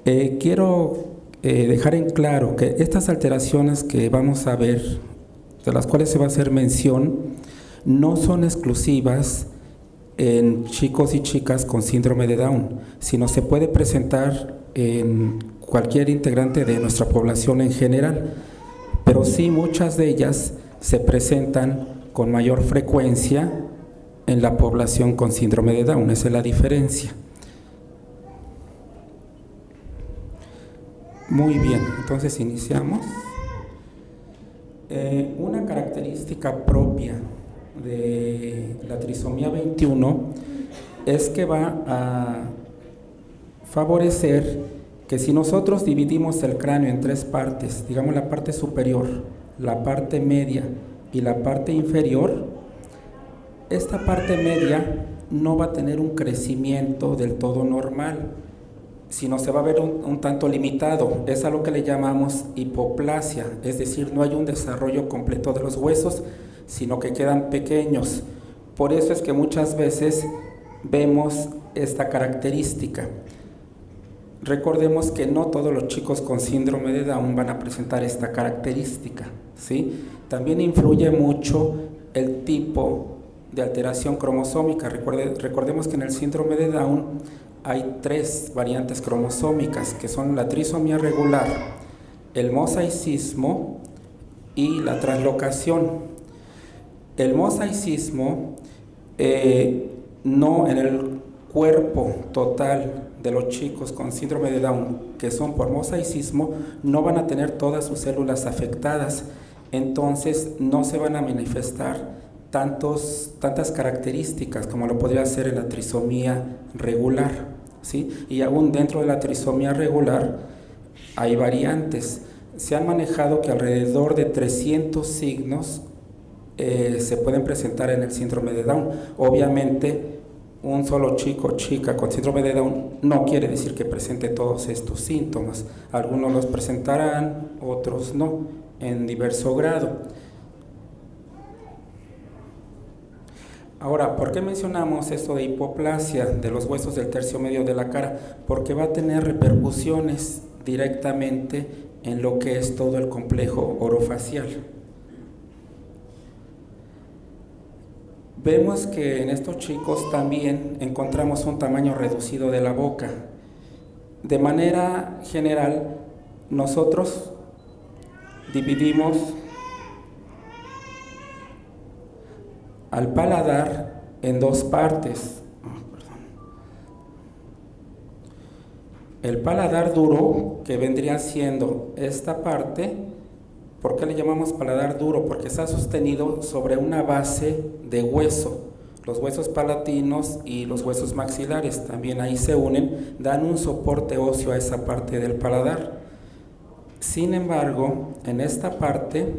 Quiero dejar en claro que estas alteraciones que vamos a ver, de las cuales se va a hacer mención, no son exclusivas en chicos y chicas con síndrome de Down, sino se puede presentar en cualquier integrante de nuestra población en general, pero sí muchas de ellas se presentan con mayor frecuencia en la población con síndrome de Down. Esa es la diferencia. Muy bien, entonces iniciamos. Una característica propia de la trisomía 21 es que va a favorecer que si nosotros dividimos el cráneo en tres partes, digamos la parte superior, la parte media y la parte inferior, esta parte media no va a tener un crecimiento del todo normal, sino se va a ver un tanto limitado. Es a lo que le llamamos hipoplasia, es decir, no hay un desarrollo completo de los huesos, sino que quedan pequeños. Por eso es que muchas veces vemos esta característica. Recordemos que no todos los chicos con síndrome de Down van a presentar esta característica, ¿sí? También influye mucho el tipo de alteración cromosómica. Recordemos que en el síndrome de Down hay tres variantes cromosómicas, que son la trisomía regular, el mosaicismo y la translocación. El mosaicismo no en el cuerpo total de los chicos con síndrome de Down que son por mosaicismo no van a tener todas sus células afectadas, entonces no se van a manifestar tantas características como lo podría ser en la trisomía regular, ¿sí? Y aún dentro de la trisomía regular hay variantes. Se han manejado que alrededor de 300 signos se pueden presentar en el síndrome de Down. Obviamente, un solo chico o chica con síndrome de Down no quiere decir que presente todos estos síntomas. Algunos los presentarán, otros no, en diverso grado. Ahora, ¿por qué mencionamos esto de hipoplasia de los huesos del tercio medio de la cara? Porque va a tener repercusiones directamente en lo que es todo el complejo orofacial. Vemos que en estos chicos también encontramos un tamaño reducido de la boca. De manera general, nosotros dividimos al paladar en dos partes. El paladar duro, que vendría siendo esta parte. ¿Por qué le llamamos paladar duro? Porque está sostenido sobre una base de hueso. Los huesos palatinos y los huesos maxilares también ahí se unen, dan un soporte óseo a esa parte del paladar. Sin embargo, en esta parte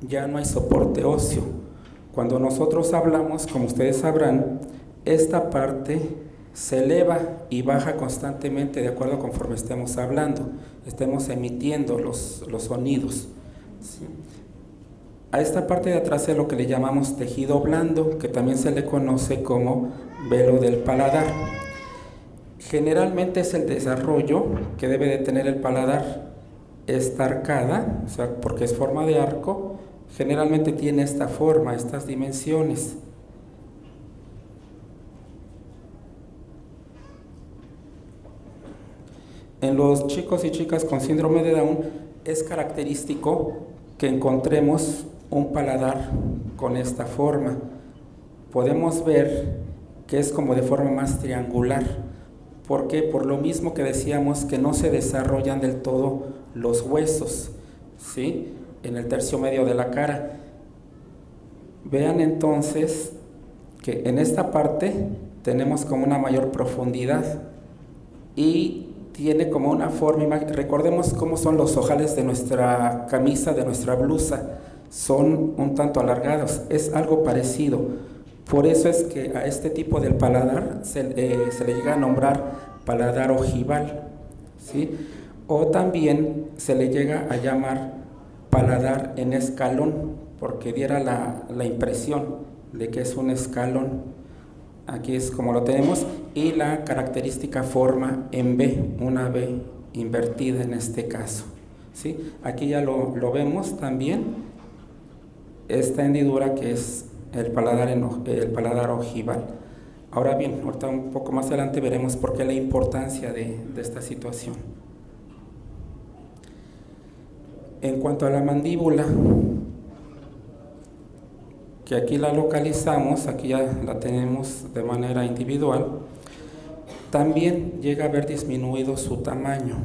ya no hay soporte óseo. Cuando nosotros hablamos, como ustedes sabrán, esta parte se eleva y baja constantemente de acuerdo conforme estemos hablando, estemos emitiendo los sonidos. ¿Sí? A esta parte de atrás es lo que le llamamos tejido blando, que también se le conoce como velo del paladar. Generalmente es el desarrollo que debe de tener el paladar. Esta arcada, o sea, porque es forma de arco, generalmente tiene esta forma, estas dimensiones. En los chicos y chicas con síndrome de Down es característico que encontremos un paladar con esta forma. Podemos ver que es como de forma más triangular. ¿Por qué? Por lo mismo que decíamos que no se desarrollan del todo los huesos, ¿sí?, en el tercio medio de la cara. Vean entonces que en esta parte tenemos como una mayor profundidad y tiene como una forma. Recordemos cómo son los ojales de nuestra camisa, de nuestra blusa, son un tanto alargados, es algo parecido. Por eso es que a este tipo del paladar se le llega a nombrar paladar ojival, ¿sí? O también se le llega a llamar paladar en escalón, porque diera la impresión de que es un escalón. Aquí es como lo tenemos, y la característica forma en V, una V invertida en este caso, ¿sí? Aquí ya lo vemos también, esta hendidura que es el paladar ojival. Ahora bien, ahorita un poco más adelante veremos por qué la importancia de esta situación. En cuanto a la mandíbula, que aquí la localizamos, aquí ya la tenemos de manera individual, también llega a haber disminuido su tamaño.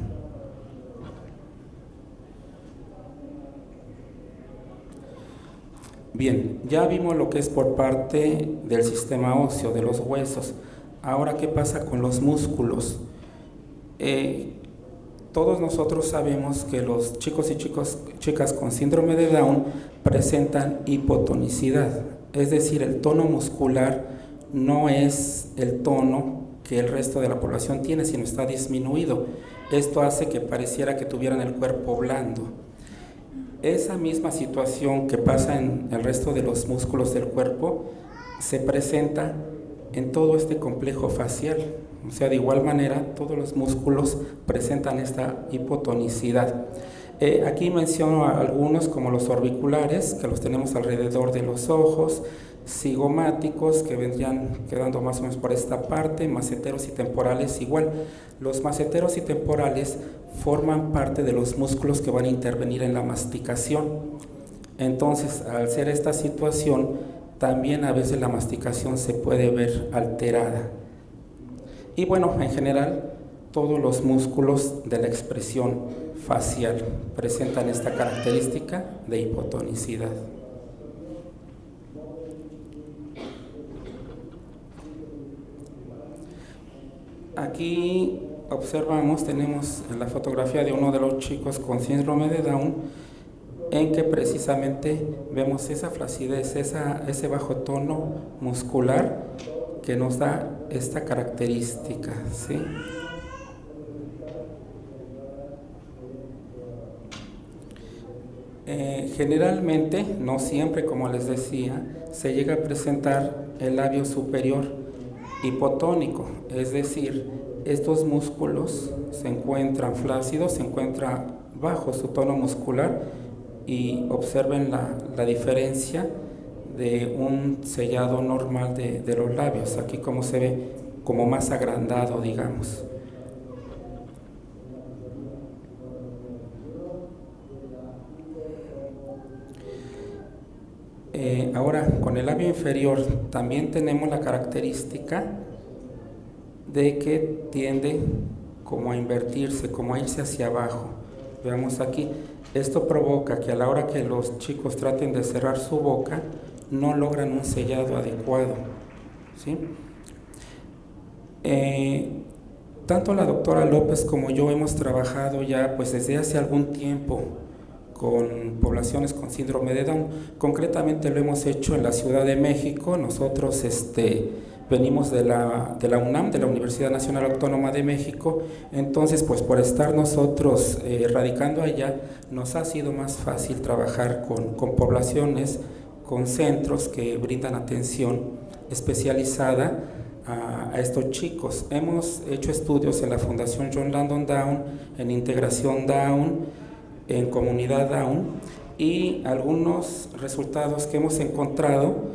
Bien, ya vimos lo que es por parte del sistema óseo, de los huesos. Ahora, ¿qué pasa con los músculos? Todos nosotros sabemos que los chicos y chicas con síndrome de Down presentan hipotonicidad, es decir, el tono muscular no es el tono que el resto de la población tiene, sino está disminuido. Esto hace que pareciera que tuvieran el cuerpo blando. Esa misma situación que pasa en el resto de los músculos del cuerpo se presenta en todo este complejo facial. O sea, de igual manera, todos los músculos presentan esta hipotonicidad. Aquí menciono algunos como los orbiculares, que los tenemos alrededor de los ojos, cigomáticos, que vendrían quedando más o menos por esta parte, maceteros y temporales igual. Los maceteros y temporales forman parte de los músculos que van a intervenir en la masticación. Entonces, al ser esta situación, también a veces la masticación se puede ver alterada. Y bueno, en general, todos los músculos de la expresión facial presentan esta característica de hipotonicidad. Aquí observamos, tenemos en la fotografía de uno de los chicos con síndrome de Down, en que precisamente vemos esa flacidez, ese bajo tono muscular que nos da esta característica, ¿sí? Generalmente, no siempre, como les decía, se llega a presentar el labio superior hipotónico, es decir, estos músculos se encuentran flácidos, se encuentra bajo su tono muscular, y observen la diferencia de un sellado normal de los labios. Aquí como se ve como más agrandado, digamos. Ahora, con el labio inferior también tenemos la característica de que tiende como a invertirse, como a irse hacia abajo. Veamos aquí, esto provoca que a la hora que los chicos traten de cerrar su boca, no logran un sellado adecuado, ¿sí? Tanto la doctora López como yo hemos trabajado ya pues desde hace algún tiempo con poblaciones con síndrome de Down. Concretamente lo hemos hecho en la Ciudad de México. Nosotros venimos de la UNAM, de la Universidad Nacional Autónoma de México. Entonces, pues por estar nosotros radicando allá, nos ha sido más fácil trabajar con poblaciones, con centros que brindan atención especializada a estos chicos. Hemos hecho estudios en la Fundación John Landon Down, en Integración Down, en Comunidad Down, y algunos resultados que hemos encontrado.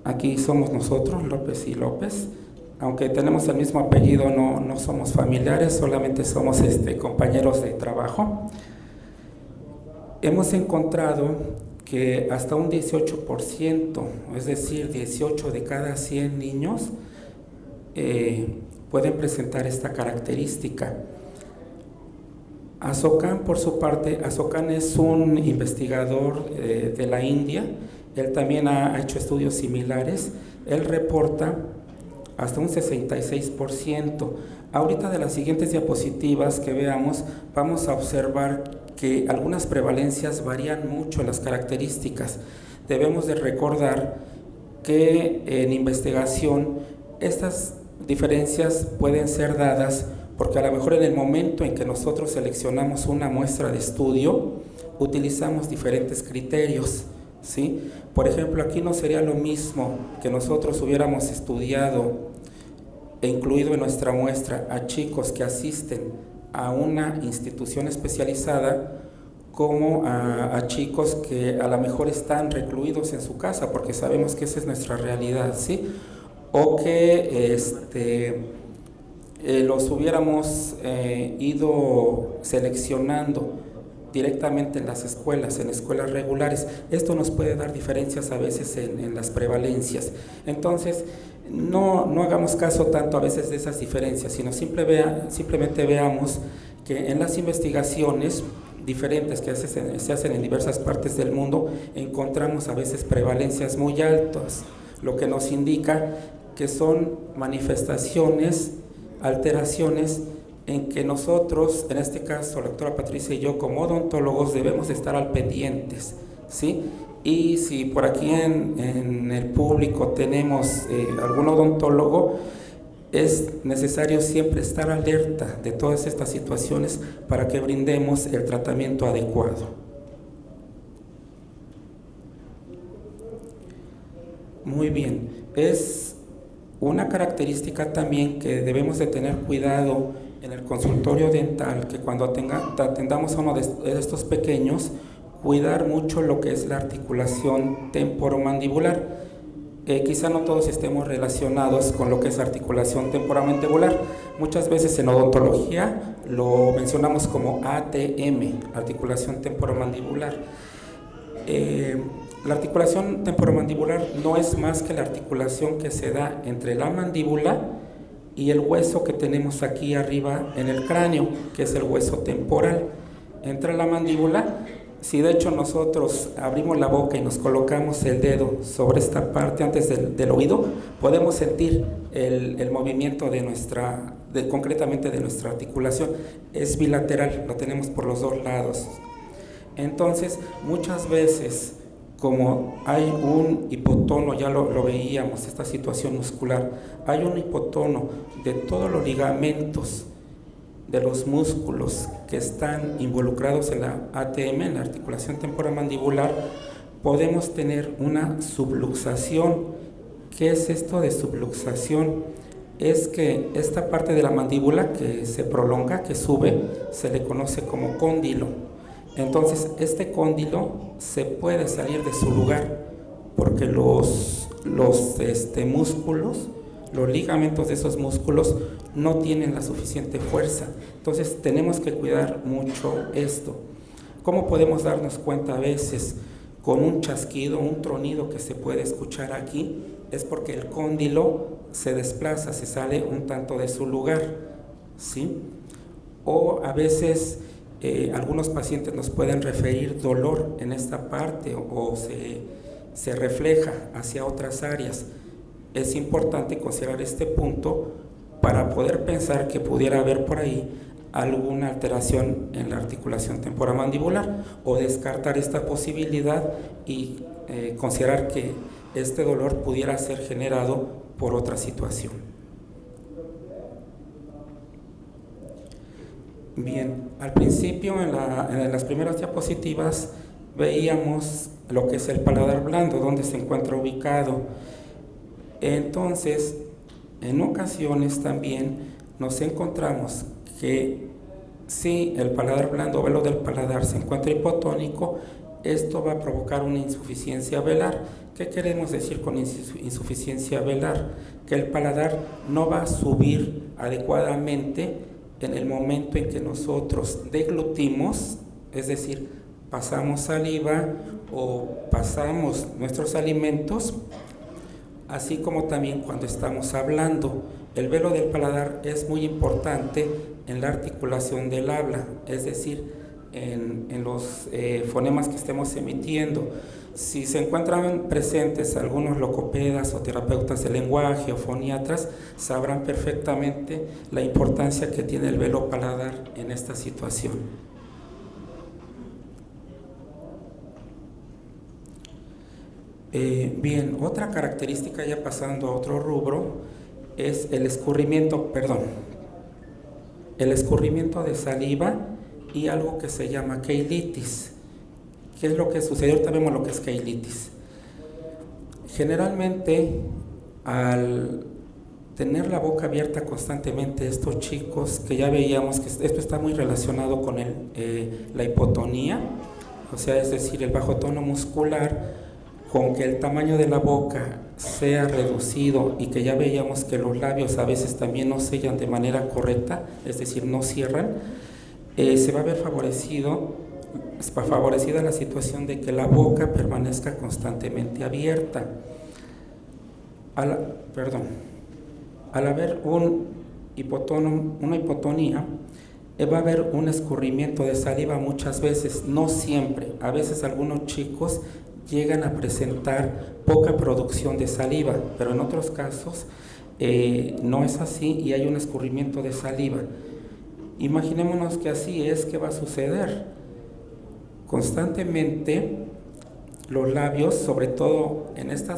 Aquí somos nosotros, López y López, aunque tenemos el mismo apellido, no somos familiares, solamente somos compañeros de trabajo. Hemos encontrado que hasta un 18%, es decir, 18 de cada 100 niños pueden presentar esta característica. Asokan, por su parte, Asokan es un investigador de la India. Él también ha hecho estudios similares. Él reporta hasta un 66%. Ahorita de las siguientes diapositivas que veamos, vamos a observar que algunas prevalencias varían mucho las características. Debemos de recordar que en investigación estas diferencias pueden ser dadas porque a lo mejor en el momento en que nosotros seleccionamos una muestra de estudio, utilizamos diferentes criterios, ¿sí? Por ejemplo, aquí no sería lo mismo que nosotros hubiéramos estudiado incluido en nuestra muestra a chicos que asisten a una institución especializada como a chicos que a lo mejor están recluidos en su casa, porque sabemos que esa es nuestra realidad, ¿sí? O que los hubiéramos ido seleccionando directamente en las escuelas regulares. Esto nos puede dar diferencias a veces en las prevalencias. Entonces, no hagamos caso tanto a veces de esas diferencias, sino simplemente veamos que en las investigaciones diferentes que se hacen en diversas partes del mundo, encontramos a veces prevalencias muy altas, lo que nos indica que son manifestaciones, alteraciones en que nosotros, en este caso la doctora Patricia y yo como odontólogos, debemos de estar al pendientes, ¿sí? Y si por aquí en el público tenemos algún odontólogo, es necesario siempre estar alerta de todas estas situaciones para que brindemos el tratamiento adecuado. Muy bien, es una característica también que debemos de tener cuidado en el consultorio dental, que cuando atendamos a uno de estos pequeños, cuidar mucho lo que es la articulación temporomandibular. Quizá no todos estemos relacionados con lo que es articulación temporomandibular. Muchas veces en odontología lo mencionamos como ATM, articulación temporomandibular. La articulación temporomandibular no es más que la articulación que se da entre la mandíbula y el hueso que tenemos aquí arriba en el cráneo, que es el hueso temporal. Entre la mandíbula, si de hecho nosotros abrimos la boca y nos colocamos el dedo sobre esta parte antes del oído, podemos sentir el movimiento concretamente de nuestra articulación. Es bilateral, lo tenemos por los dos lados. Entonces, muchas veces, como hay un hipotono, ya lo veíamos, esta situación muscular, hay un hipotono de todos los ligamentos de los músculos que están involucrados en la ATM, en la articulación temporomandibular, podemos tener una subluxación. ¿Qué es esto de subluxación? Es que esta parte de la mandíbula que se prolonga, que sube, se le conoce como cóndilo. Entonces, este cóndilo se puede salir de su lugar porque los músculos, los ligamentos de esos músculos no tienen la suficiente fuerza. Entonces, tenemos que cuidar mucho esto. ¿Cómo podemos darnos cuenta a veces? Con un chasquido, un tronido que se puede escuchar aquí, es porque el cóndilo se desplaza, se sale un tanto de su lugar, ¿sí? O a veces algunos pacientes nos pueden referir dolor en esta parte o se refleja hacia otras áreas. Es importante considerar este punto para poder pensar que pudiera haber por ahí alguna alteración en la articulación temporomandibular o descartar esta posibilidad y considerar que este dolor pudiera ser generado por otra situación. Bien, al principio en las primeras diapositivas veíamos lo que es el paladar blando, donde se encuentra ubicado. Entonces, en ocasiones también nos encontramos que si el paladar blando o velo del paladar se encuentra hipotónico, esto va a provocar una insuficiencia velar. ¿Qué queremos decir con insuficiencia velar? Que el paladar no va a subir adecuadamente en el momento en que nosotros deglutimos, es decir, pasamos saliva o pasamos nuestros alimentos, así como también cuando estamos hablando. El velo del paladar es muy importante en la articulación del habla, es decir, en los fonemas que estemos emitiendo. Si se encuentran presentes algunos logopedas o terapeutas de lenguaje o foniatras, sabrán perfectamente la importancia que tiene el velo paladar en esta situación. Bien, otra característica, ya pasando a otro rubro, es el escurrimiento de saliva y algo que se llama queilitis. ¿Qué es lo que sucede? Ahorita vemos lo que es queilitis. Generalmente, al tener la boca abierta constantemente, estos chicos que ya veíamos que esto está muy relacionado con la hipotonía, o sea, es decir, el bajo tono muscular, con que el tamaño de la boca sea reducido y que ya veíamos que los labios a veces también no sellan de manera correcta, es decir, no cierran, se va a ver favorecida la situación de que la boca permanezca constantemente abierta. Al haber una hipotonía, va a haber un escurrimiento de saliva muchas veces, no siempre. A veces algunos chicos llegan a presentar poca producción de saliva, pero en otros casos no es así y hay un escurrimiento de saliva. Imaginémonos que así es, ¿qué va a suceder? Constantemente los labios, sobre todo en esta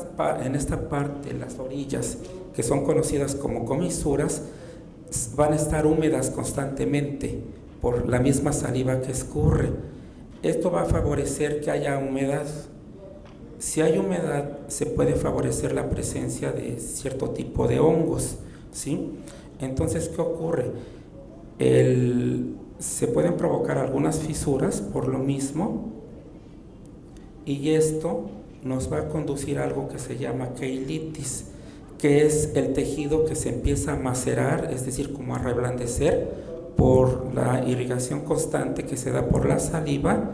parte, las orillas, que son conocidas como comisuras, van a estar húmedas constantemente por la misma saliva que escurre. Esto va a favorecer que haya humedad. Si hay humedad, se puede favorecer la presencia de cierto tipo de hongos, ¿sí? Entonces, ¿qué ocurre? Se pueden provocar algunas fisuras por lo mismo, y esto nos va a conducir a algo que se llama queilitis, que es el tejido que se empieza a macerar, es decir, como a reblandecer por la irrigación constante que se da por la saliva,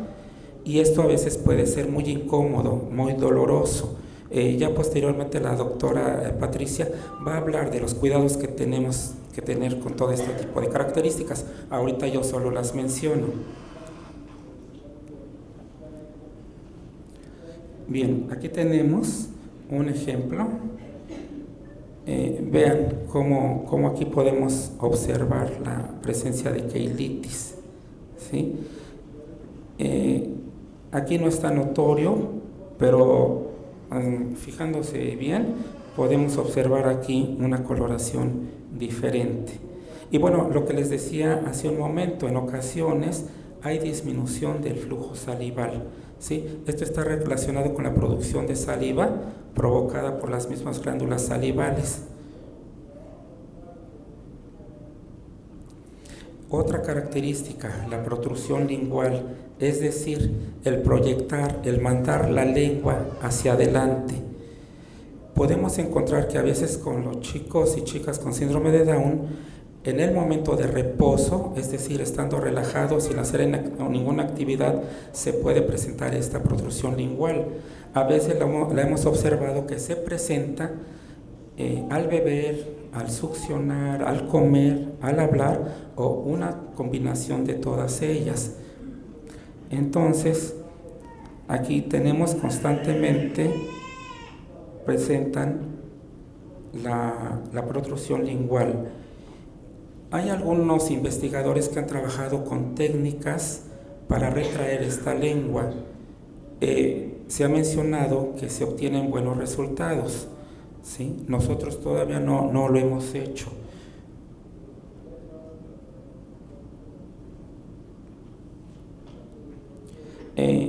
y esto a veces puede ser muy incómodo, muy doloroso. Ya posteriormente la doctora Patricia va a hablar de los cuidados que tenemos que tener con todo este tipo de características. Ahorita yo solo las menciono. Bien, aquí tenemos un ejemplo. Vean cómo aquí podemos observar la presencia de queilitis, ¿sí? Aquí no está notorio, pero fijándose bien, podemos observar aquí una coloración diferente. Y bueno, lo que les decía hace un momento, en ocasiones hay disminución del flujo salival, ¿sí? Esto está relacionado con la producción de saliva provocada por las mismas glándulas salivales. Otra característica, la protrusión lingual, es decir, el proyectar, el mandar la lengua hacia adelante. Podemos encontrar que a veces con los chicos y chicas con síndrome de Down, en el momento de reposo, es decir, estando relajados sin hacer ninguna actividad, se puede presentar esta protrusión lingual. A veces la hemos observado que se presenta al beber, al succionar, al comer, al hablar, o una combinación de todas ellas. Entonces, aquí tenemos constantemente, presentan la protrusión lingual. Hay algunos investigadores que han trabajado con técnicas para retraer esta lengua. Se ha mencionado que se obtienen buenos resultados, ¿sí? Nosotros todavía no lo hemos hecho.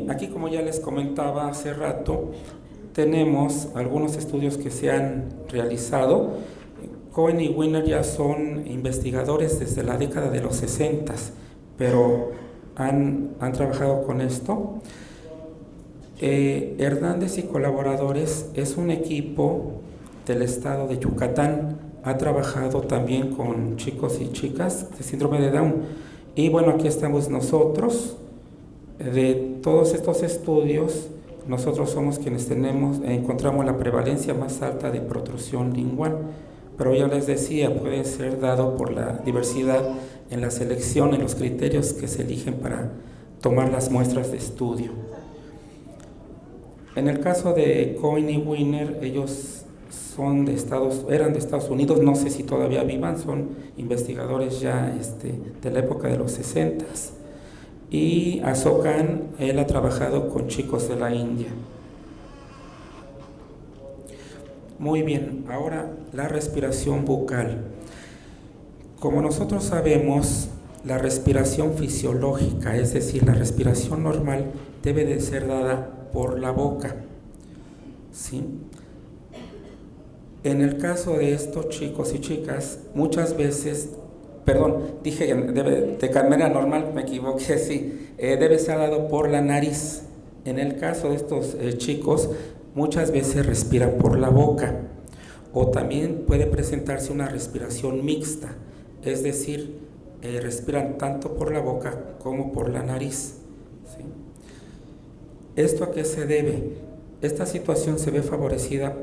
Aquí, como ya les comentaba hace rato, tenemos algunos estudios que se han realizado. Cohen y Wiener ya son investigadores desde la década de los 60, pero han trabajado con esto. Hernández y colaboradores es un equipo del estado de Yucatán. Ha trabajado también con chicos y chicas de síndrome de Down. Y bueno, aquí estamos nosotros. De todos estos estudios, nosotros somos quienes encontramos la prevalencia más alta de protrusión lingual, pero ya les decía, puede ser dado por la diversidad en la selección, en los criterios que se eligen para tomar las muestras de estudio. En el caso de Cohen y Wiener, ellos eran de Estados Unidos, no sé si todavía vivan, son investigadores ya de la época de los 60. Y Azokan, él ha trabajado con chicos de la India. Muy bien, ahora la respiración bucal. Como nosotros sabemos, la respiración fisiológica, es decir, la respiración normal, debe de ser dada por la boca, ¿sí? En el caso de estos chicos y chicas, muchas veces, perdón, dije que debe, de manera normal, me equivoqué, sí, debe ser dado por la nariz. En el caso de estos chicos, muchas veces respiran por la boca, o también puede presentarse una respiración mixta, es decir, respiran tanto por la boca como por la nariz, ¿sí? ¿Esto a qué se debe? Esta situación se ve favorecida,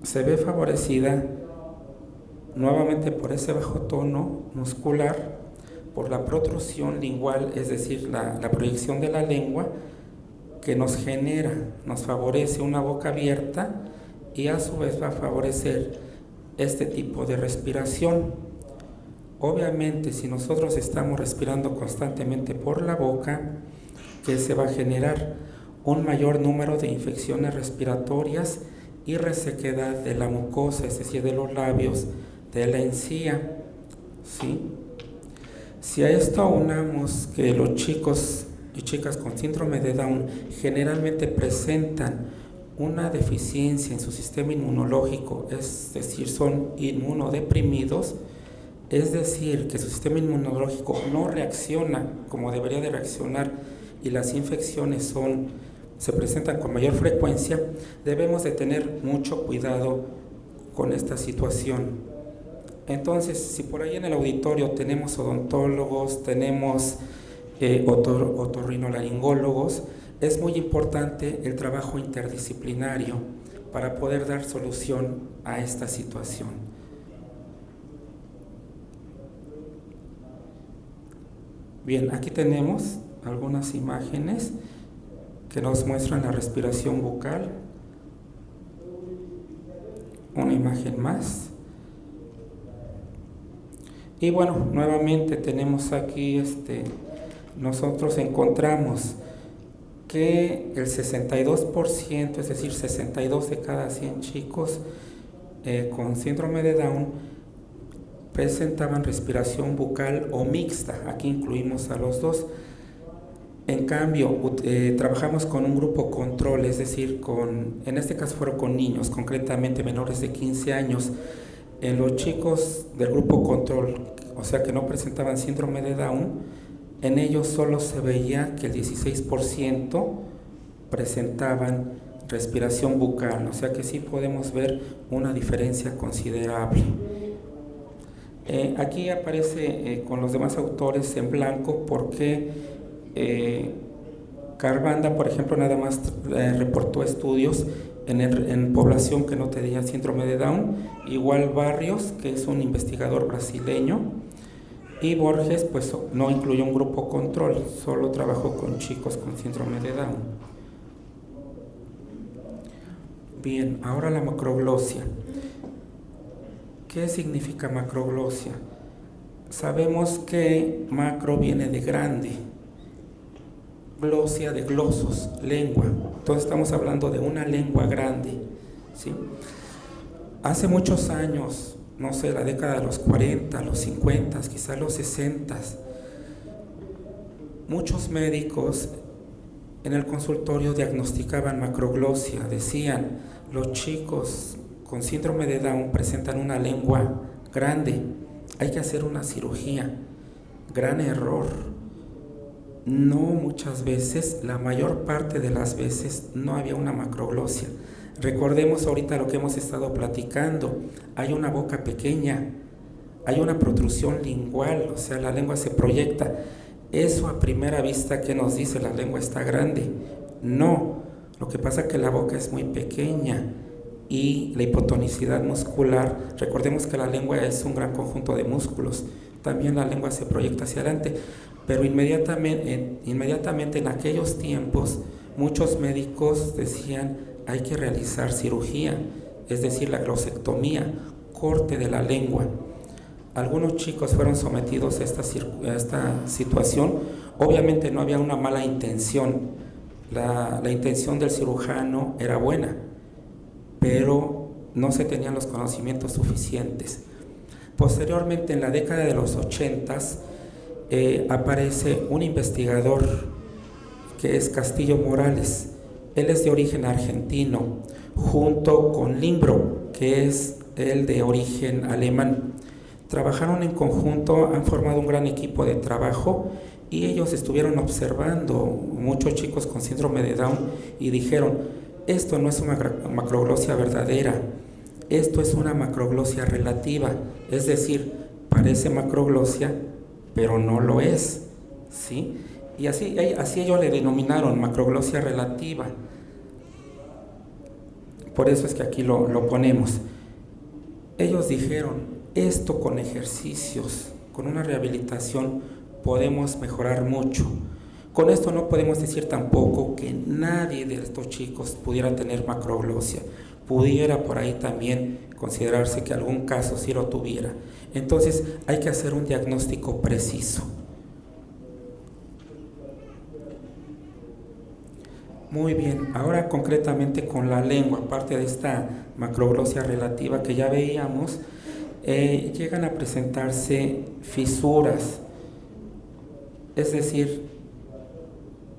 se ve favorecida nuevamente por ese bajo tono muscular, por la protrusión lingual, es decir, la proyección de la lengua, que nos genera, nos favorece una boca abierta y a su vez va a favorecer este tipo de respiración. Obviamente, si nosotros estamos respirando constantemente por la boca, ¿qué se va a generar? Un mayor número de infecciones respiratorias y resequedad de la mucosa, es decir, de los labios, de la encía, ¿sí? Si a esto aunamos que los chicos y chicas con síndrome de Down generalmente presentan una deficiencia en su sistema inmunológico, es decir, son inmunodeprimidos, es decir, que su sistema inmunológico no reacciona como debería de reaccionar y las infecciones se presentan con mayor frecuencia, debemos de tener mucho cuidado con esta situación. Entonces, si por ahí en el auditorio tenemos odontólogos, tenemos otorrinolaringólogos, es muy importante el trabajo interdisciplinario para poder dar solución a esta situación. Bien, aquí tenemos algunas imágenes que nos muestran la respiración bucal. Una imagen más. Y bueno, nuevamente tenemos aquí, nosotros encontramos que el 62%, es decir, 62 de cada 100 chicos con síndrome de Down presentaban respiración bucal o mixta. Aquí incluimos a los dos. En cambio, trabajamos con un grupo control, es decir, en este caso fueron con niños, concretamente menores de 15 años. En los chicos del grupo control, o sea que no presentaban síndrome de Down, en ellos solo se veía que el 16% presentaban respiración bucal, o sea que sí podemos ver una diferencia considerable. Aquí aparece con los demás autores en blanco porque Carbanda, por ejemplo, nada más reportó estudios en población que no tenía síndrome de Down, igual Barrios, que es un investigador brasileño, y Borges pues no incluyó un grupo control, solo trabajó con chicos con síndrome de Down. Bien, ahora la macroglosia. ¿Qué significa macroglosia? Sabemos que macro viene de grande, glosia de glosos, lengua. Entonces estamos hablando de una lengua grande, ¿sí? Hace muchos años, no sé, la década de los 40, los 50, quizás los 60, muchos médicos en el consultorio diagnosticaban macroglosia. Decían, los chicos con síndrome de Down presentan una lengua grande, hay que hacer una cirugía. Gran error. No, muchas veces, la mayor parte de las veces no había una macroglosia. Recordemos ahorita lo que hemos estado platicando. Hay una boca pequeña, hay una protrusión lingual, o sea, la lengua se proyecta. Eso a primera vista, ¿qué nos dice? La lengua está grande. No, lo que pasa es que la boca es muy pequeña y la hipotonicidad muscular, recordemos que la lengua es un gran conjunto de músculos, también la lengua se proyecta hacia adelante, pero inmediatamente en aquellos tiempos muchos médicos decían hay que realizar cirugía, es decir, la glosectomía, corte de la lengua. Algunos chicos fueron sometidos a esta situación. Obviamente no había una mala intención, la intención del cirujano era buena, pero no se tenían los conocimientos suficientes. Posteriormente, en la década de los 80, aparece un investigador que es Castillo Morales. Él es de origen argentino, junto con Limbro, que es el de origen alemán. Trabajaron en conjunto, han formado un gran equipo de trabajo y ellos estuvieron observando muchos chicos con síndrome de Down y dijeron, esto no es una macroglosia verdadera, esto es una macroglosia relativa, es decir, parece macroglosia, pero no lo es, ¿sí? Y así ellos le denominaron macroglosia relativa. Por eso es que aquí lo ponemos. Ellos dijeron, esto con ejercicios, con una rehabilitación, podemos mejorar mucho. Con esto no podemos decir tampoco que nadie de estos chicos pudiera tener macroglosia. Pudiera por ahí también considerarse que algún caso sí lo tuviera. Entonces hay que hacer un diagnóstico preciso. Muy bien, ahora concretamente con la lengua, aparte de esta macroglosia relativa que ya veíamos, llegan a presentarse fisuras, es decir,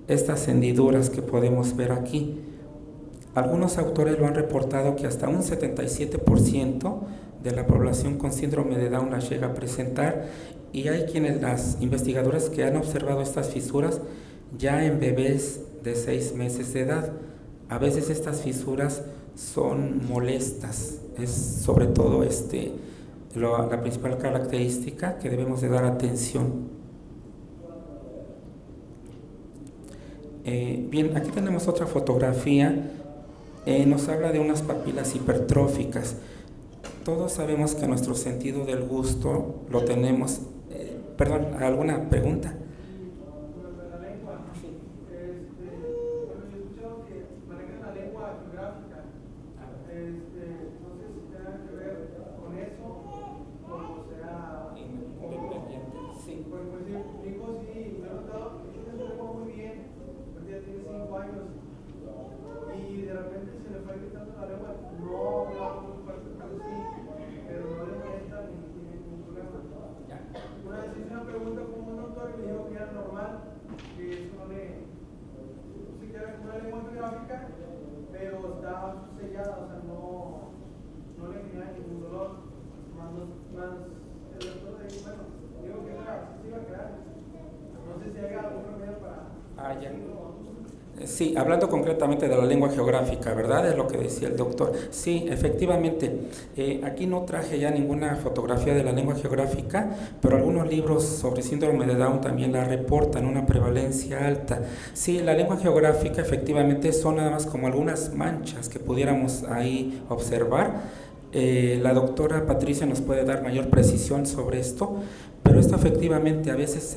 estas hendiduras que podemos ver aquí. Algunos autores lo han reportado que hasta un 77% de la población con síndrome de Down las llega a presentar, y hay las investigadoras que han observado estas fisuras ya en bebés de 6 meses de edad. A veces estas fisuras son molestas, es sobre todo la principal característica que debemos de dar atención. Bien, aquí tenemos otra fotografía, nos habla de unas papilas hipertróficas. Todos sabemos que nuestro sentido del gusto lo tenemos. Perdón, ¿alguna pregunta? Pero está sellada, o sea, no le genera ningún dolor. Más el doctor de ahí, bueno, digo que sí iba a quedar. No sé si hay algún remedio para. Ya. Sí, hablando concretamente de la lengua geográfica, ¿verdad? Es lo que decía el doctor. Sí, efectivamente. Aquí no traje ya ninguna fotografía de la lengua geográfica, pero algunos libros sobre síndrome de Down también la reportan, una prevalencia alta. Sí, la lengua geográfica efectivamente son nada más como algunas manchas que pudiéramos ahí observar. La doctora Patricia nos puede dar mayor precisión sobre esto, pero esto efectivamente a veces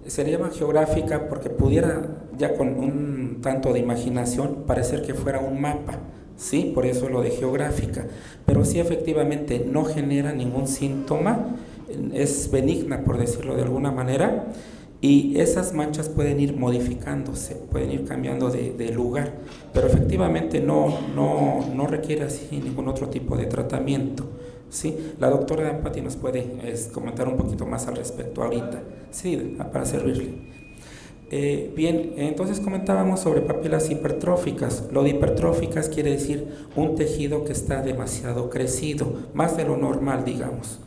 se le llama geográfica porque pudiera ya con un tanto de imaginación parecer que fuera un mapa, ¿sí? Por eso lo de geográfica, pero sí efectivamente no genera ningún síntoma, es benigna por decirlo de alguna manera, y esas manchas pueden ir modificándose, pueden ir cambiando de lugar, pero efectivamente no requiere así ningún otro tipo de tratamiento. Sí, la doctora Patti nos puede comentar un poquito más al respecto ahorita. Sí, para servirle. Bien, entonces comentábamos sobre papilas hipertróficas. Lo de hipertróficas quiere decir un tejido que está demasiado crecido, más de lo normal, digamos.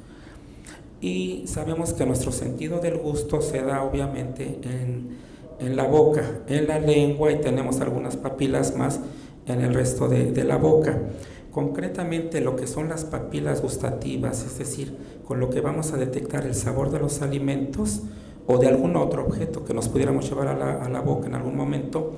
Y sabemos que nuestro sentido del gusto se da obviamente en la boca, en la lengua, y tenemos algunas papilas más en el resto de la boca. Concretamente lo que son las papilas gustativas, es decir, con lo que vamos a detectar el sabor de los alimentos o de algún otro objeto que nos pudiéramos llevar a la boca en algún momento,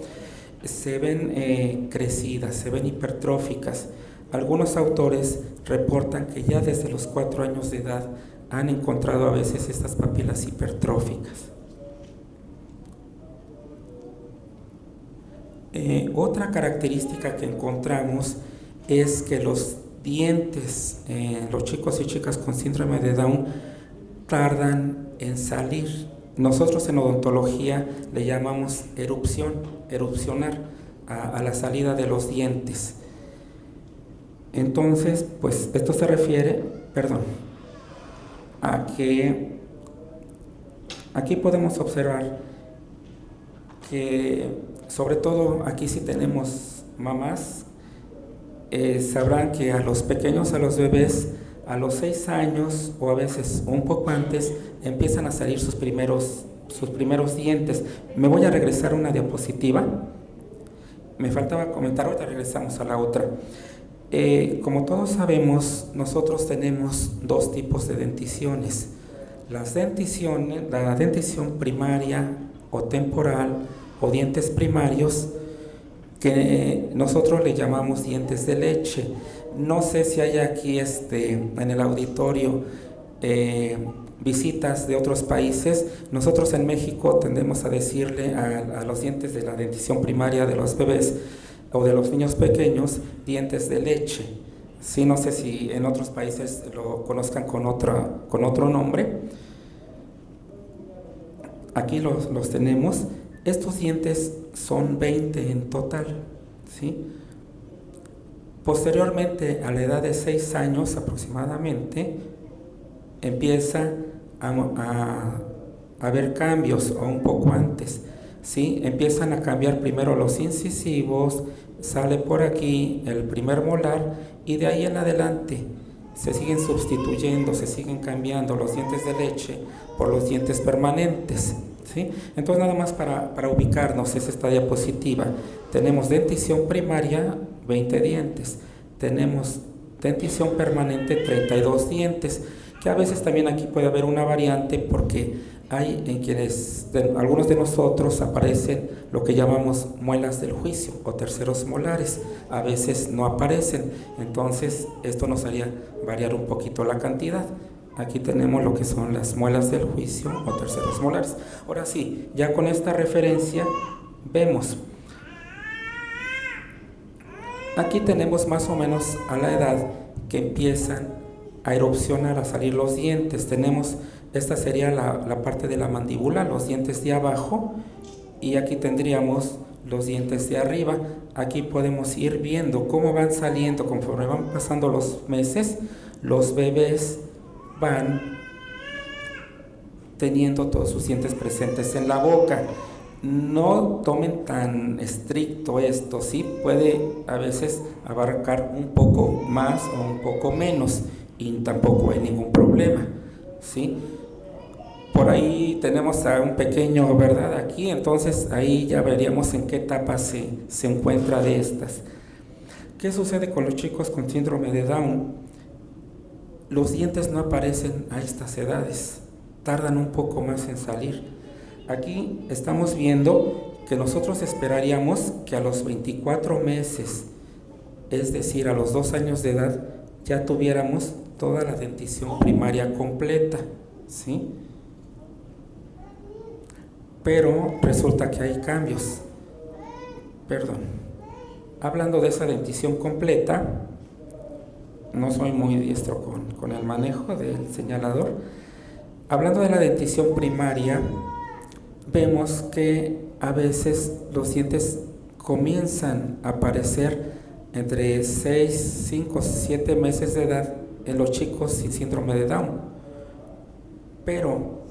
se ven crecidas, se ven hipertróficas. Algunos autores reportan que ya desde los 4 años de edad han encontrado a veces estas papilas hipertróficas. Otra característica que encontramos es que los dientes, los chicos y chicas con síndrome de Down, tardan en salir. Nosotros en odontología le llamamos erupcionar a la salida de los dientes. Entonces, pues esto se refiere, a que aquí podemos observar que sobre todo aquí si tenemos mamás, sabrán que a los pequeños, a los bebés, a los 6 años o a veces un poco antes, empiezan a salir sus primeros dientes. Me voy a regresar a una diapositiva. Me faltaba comentar, ahorita regresamos a la otra. Como todos sabemos, nosotros tenemos 2 tipos de denticiones. La dentición primaria o temporal o dientes primarios, que nosotros le llamamos dientes de leche. No sé si hay aquí en el auditorio visitas de otros países. Nosotros en México tendemos a decirle a los dientes de la dentición primaria de los bebés o de los niños pequeños, dientes de leche. Sí, no sé si en otros países lo conozcan con otro nombre. Aquí los tenemos. Estos dientes son 20 en total, ¿sí? Posteriormente, a la edad de 6 años aproximadamente, empieza a haber cambios, o un poco antes, ¿sí? Empiezan a cambiar primero los incisivos, sale por aquí el primer molar, y de ahí en adelante se siguen sustituyendo, se siguen cambiando los dientes de leche por los dientes permanentes, ¿sí? Entonces, nada más para ubicarnos, es esta diapositiva. Tenemos dentición primaria, 20 dientes. Tenemos dentición permanente, 32 dientes, que a veces también aquí puede haber una variante, porque hay en quienes, algunos de nosotros, aparecen lo que llamamos muelas del juicio o terceros molares. A veces no aparecen, entonces esto nos haría variar un poquito la cantidad. Aquí tenemos lo que son las muelas del juicio o terceros molares. Ahora sí, ya con esta referencia vemos. Aquí tenemos más o menos a la edad que empiezan a erupcionar, a salir los dientes. Esta sería la parte de la mandíbula, los dientes de abajo, y aquí tendríamos los dientes de arriba. Aquí podemos ir viendo cómo van saliendo conforme van pasando los meses. Los bebés van teniendo todos sus dientes presentes en la boca. No tomen tan estricto esto, ¿sí? Puede a veces abarcar un poco más o un poco menos, y tampoco hay ningún problema, ¿sí? Por ahí tenemos a un pequeño, ¿verdad? Aquí, entonces ahí ya veríamos en qué etapa se encuentra de estas. ¿Qué sucede con los chicos con síndrome de Down? Los dientes no aparecen a estas edades, tardan un poco más en salir. Aquí estamos viendo que nosotros esperaríamos que a los 24 meses, es decir, a los 2 años de edad, ya tuviéramos toda la dentición primaria completa, ¿sí? Pero resulta que hay cambios. Hablando de esa dentición completa, no soy muy diestro con el manejo del señalador. Hablando de la dentición primaria, vemos que a veces los dientes comienzan a aparecer entre 6, 5, 7 meses de edad en los chicos sin síndrome de Down. Pero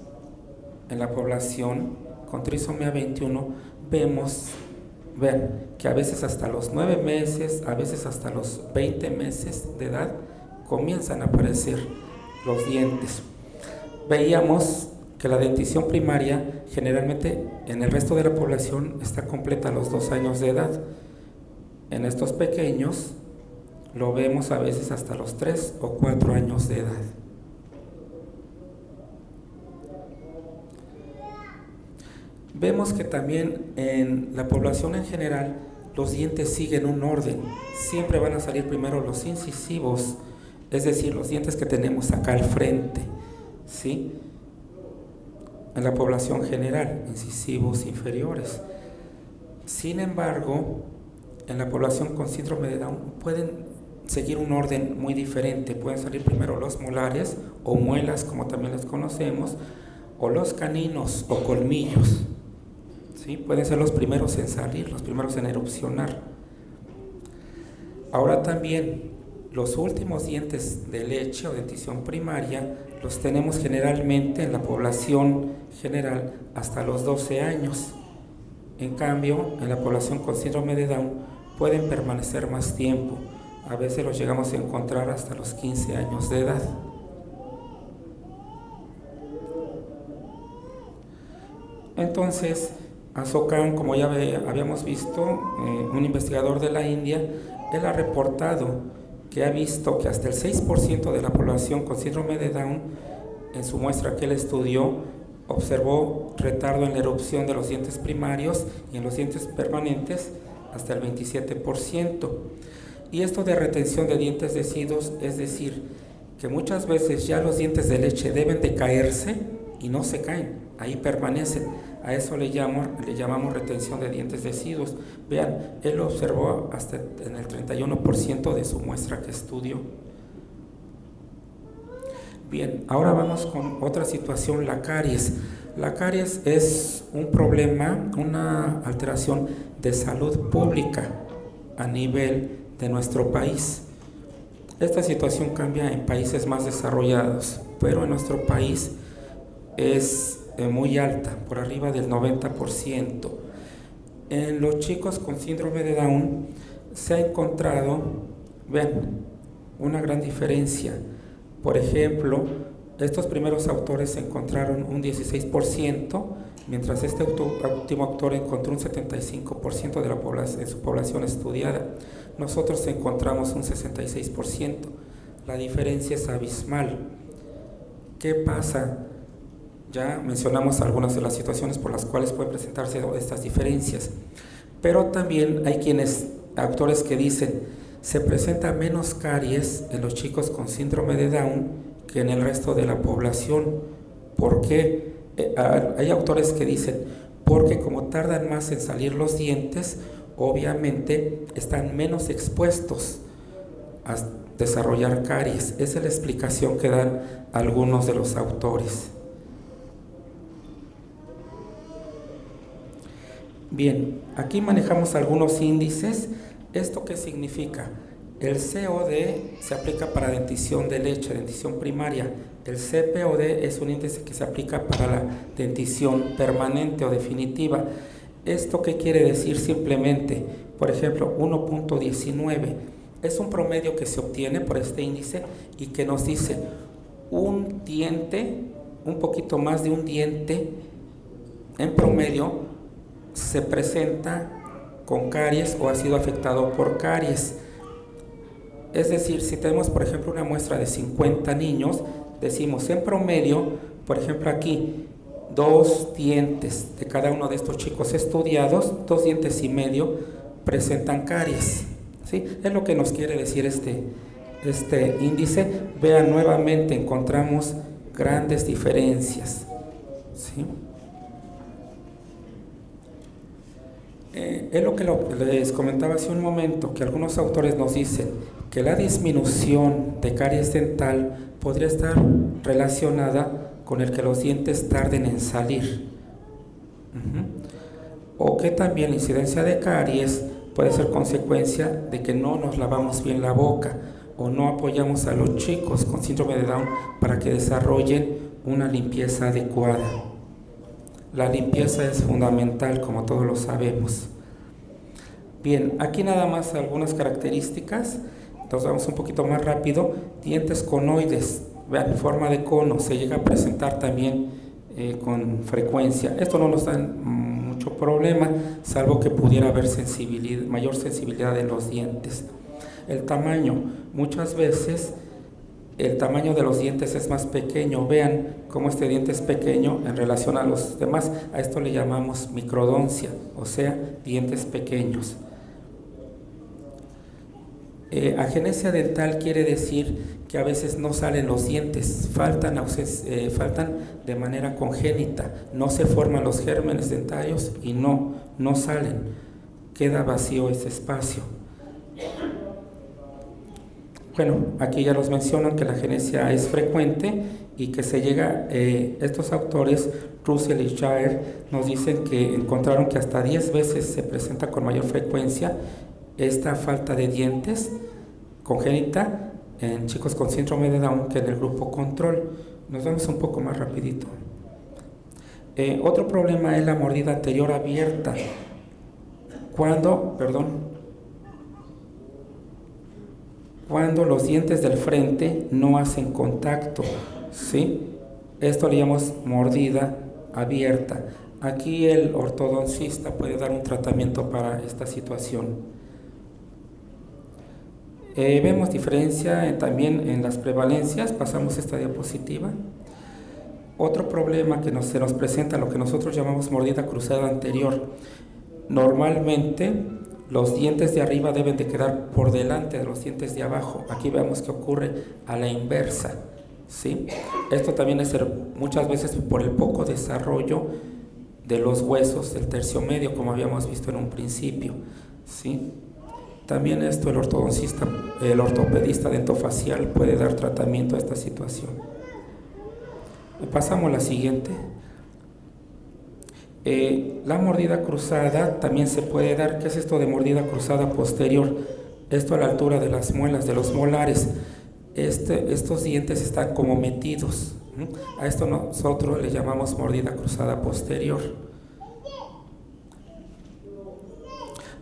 en la población con trisomía 21 vemos que a veces hasta los 9 meses, a veces hasta los 20 meses de edad comienzan a aparecer los dientes. Veíamos que la dentición primaria generalmente en el resto de la población está completa a los 2 años de edad. En estos pequeños lo vemos a veces hasta los 3 o 4 años de edad. Vemos que también en la población en general los dientes siguen un orden. Siempre van a salir primero los incisivos, es decir, los dientes que tenemos acá al frente, ¿sí? En la población general, incisivos inferiores. Sin embargo, en la población con síndrome de Down pueden seguir un orden muy diferente. Pueden salir primero los molares o muelas, como también les conocemos, o los caninos o colmillos, ¿sí? Pueden ser los primeros en salir, los primeros en erupcionar. Ahora también los últimos dientes de leche o dentición primaria los tenemos generalmente en la población general hasta los 12 años. En cambio, en la población con síndrome de Down pueden permanecer más tiempo. A veces los llegamos a encontrar hasta los 15 años de edad. Entonces, Azokan, como ya habíamos visto, un investigador de la India, él ha reportado que ha visto que hasta el 6% de la población con síndrome de Down, en su muestra que él estudió, observó retardo en la erupción de los dientes primarios y en los dientes permanentes hasta el 27%. Y esto de retención de dientes deciduos, es decir, que muchas veces ya los dientes de leche deben de caerse y no se caen, ahí permanecen. A eso le llamamos retención de dientes deciduos. Vean, él lo observó hasta en el 31% de su muestra que estudió. Bien, ahora vamos con otra situación, la caries. La caries es un problema, una alteración de salud pública a nivel de nuestro país. Esta situación cambia en países más desarrollados, pero en nuestro país es muy alta, por arriba del 90%. En los chicos con síndrome de Down se ha encontrado, vean, una gran diferencia. Por ejemplo, estos primeros autores encontraron un 16%, mientras este último autor encontró un 75% de su población estudiada. Nosotros encontramos un 66%. La diferencia es abismal. ¿Qué pasa? Ya mencionamos algunas de las situaciones por las cuales pueden presentarse estas diferencias, pero también hay autores que dicen se presenta menos caries en los chicos con síndrome de Down que en el resto de la población. ¿Por qué? Hay autores que dicen porque como tardan más en salir los dientes, obviamente están menos expuestos a desarrollar caries. Esa es la explicación que dan algunos de los autores. Bien, aquí manejamos algunos índices. ¿Esto qué significa? El COD se aplica para dentición de leche, dentición primaria. El CPOD es un índice que se aplica para la dentición permanente o definitiva. ¿Esto qué quiere decir simplemente? Por ejemplo, 1.19 es un promedio que se obtiene por este índice y que nos dice un diente, un poquito más de un diente en promedio se presenta con caries o ha sido afectado por caries. Es decir, si tenemos por ejemplo una muestra de 50 niños, decimos en promedio, por ejemplo aquí, 2 dientes de cada uno de estos chicos estudiados, 2 dientes y medio presentan caries, ¿sí? Es lo que nos quiere decir este índice. Vean, nuevamente encontramos grandes diferencias, ¿sí? Es lo que les comentaba hace un momento, que algunos autores nos dicen que la disminución de caries dental podría estar relacionada con el que los dientes tarden en salir. O que también la incidencia de caries puede ser consecuencia de que no nos lavamos bien la boca o no apoyamos a los chicos con síndrome de Down para que desarrollen una limpieza adecuada. La limpieza es fundamental, como todos lo sabemos. Bien, aquí nada más algunas características. Entonces vamos un poquito más rápido. Dientes conoides, vean, forma de cono, se llega a presentar también con frecuencia. Esto no nos da mucho problema, salvo que pudiera haber mayor sensibilidad en los dientes. El tamaño, muchas veces el tamaño de los dientes es más pequeño. Vean cómo este diente es pequeño en relación a los demás. A esto le llamamos microdoncia, o sea, dientes pequeños. Agenesia dental quiere decir que a veces no salen los dientes, faltan de manera congénita, no se forman los gérmenes dentarios y no salen, queda vacío ese espacio. Bueno, aquí ya los mencionan que la agenesia es frecuente y que se llega, estos autores, Russell y Shire, nos dicen que encontraron que hasta 10 veces se presenta con mayor frecuencia esta falta de dientes congénita en chicos con síndrome de Down que en el grupo control. Nos vamos un poco más rapidito. Otro problema es la mordida anterior abierta. cuando los dientes del frente no hacen contacto, ¿sí? Esto le llamamos mordida abierta. Aquí el ortodoncista puede dar un tratamiento para esta situación. Vemos diferencia también en las prevalencias. Pasamos esta diapositiva. Otro problema que se nos presenta, lo que nosotros llamamos mordida cruzada anterior. Normalmente los dientes de arriba deben de quedar por delante de los dientes de abajo. Aquí vemos que ocurre a la inversa, ¿sí? Esto también es muchas veces por el poco desarrollo de los huesos del tercio medio, como habíamos visto en un principio, ¿sí? También esto el ortopedista dentofacial puede dar tratamiento a esta situación. Pasamos a la siguiente. La mordida cruzada también se puede dar. ¿Qué es esto de mordida cruzada posterior? Esto a la altura de las muelas, de los molares. Estos dientes están como metidos. A esto nosotros le llamamos mordida cruzada posterior.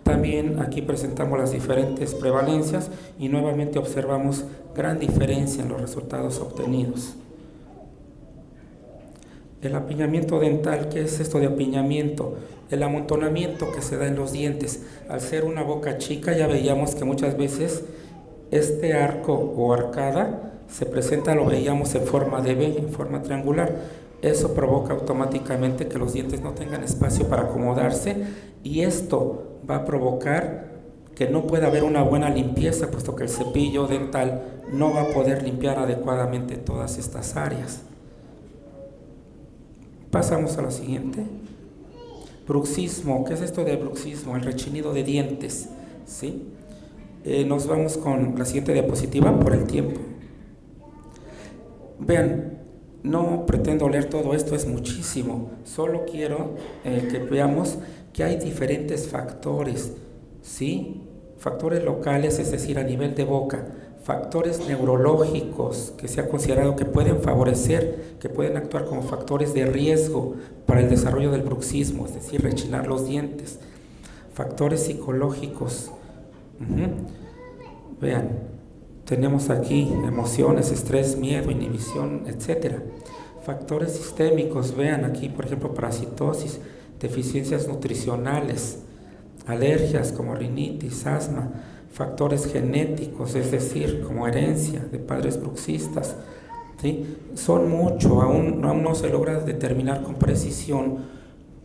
También aquí presentamos las diferentes prevalencias y nuevamente observamos gran diferencia en los resultados obtenidos. El apiñamiento dental, ¿qué es esto de apiñamiento? El amontonamiento que se da en los dientes. Al ser una boca chica, ya veíamos que muchas veces este arco o arcada se presenta, lo veíamos en forma de V, en forma triangular. Eso provoca automáticamente que los dientes no tengan espacio para acomodarse y esto va a provocar que no pueda haber una buena limpieza, puesto que el cepillo dental no va a poder limpiar adecuadamente todas estas áreas. Pasamos a la siguiente. Bruxismo. ¿Qué es esto de bruxismo? El rechinido de dientes, ¿sí? Nos vamos con la siguiente diapositiva por el tiempo. Vean, no pretendo leer todo esto, es muchísimo. Solo quiero que veamos que hay diferentes factores, ¿sí? Factores locales, es decir, a nivel de boca. Factores neurológicos que se ha considerado que pueden favorecer, que pueden actuar como factores de riesgo para el desarrollo del bruxismo, es decir, rechinar los dientes. Factores psicológicos. Vean, tenemos aquí emociones, estrés, miedo, inhibición, etc. Factores sistémicos, vean aquí, por ejemplo, parasitosis, deficiencias nutricionales, alergias como rinitis, asma. Factores genéticos, es decir, como herencia de padres bruxistas, ¿sí? Son muchos, aún no se logra determinar con precisión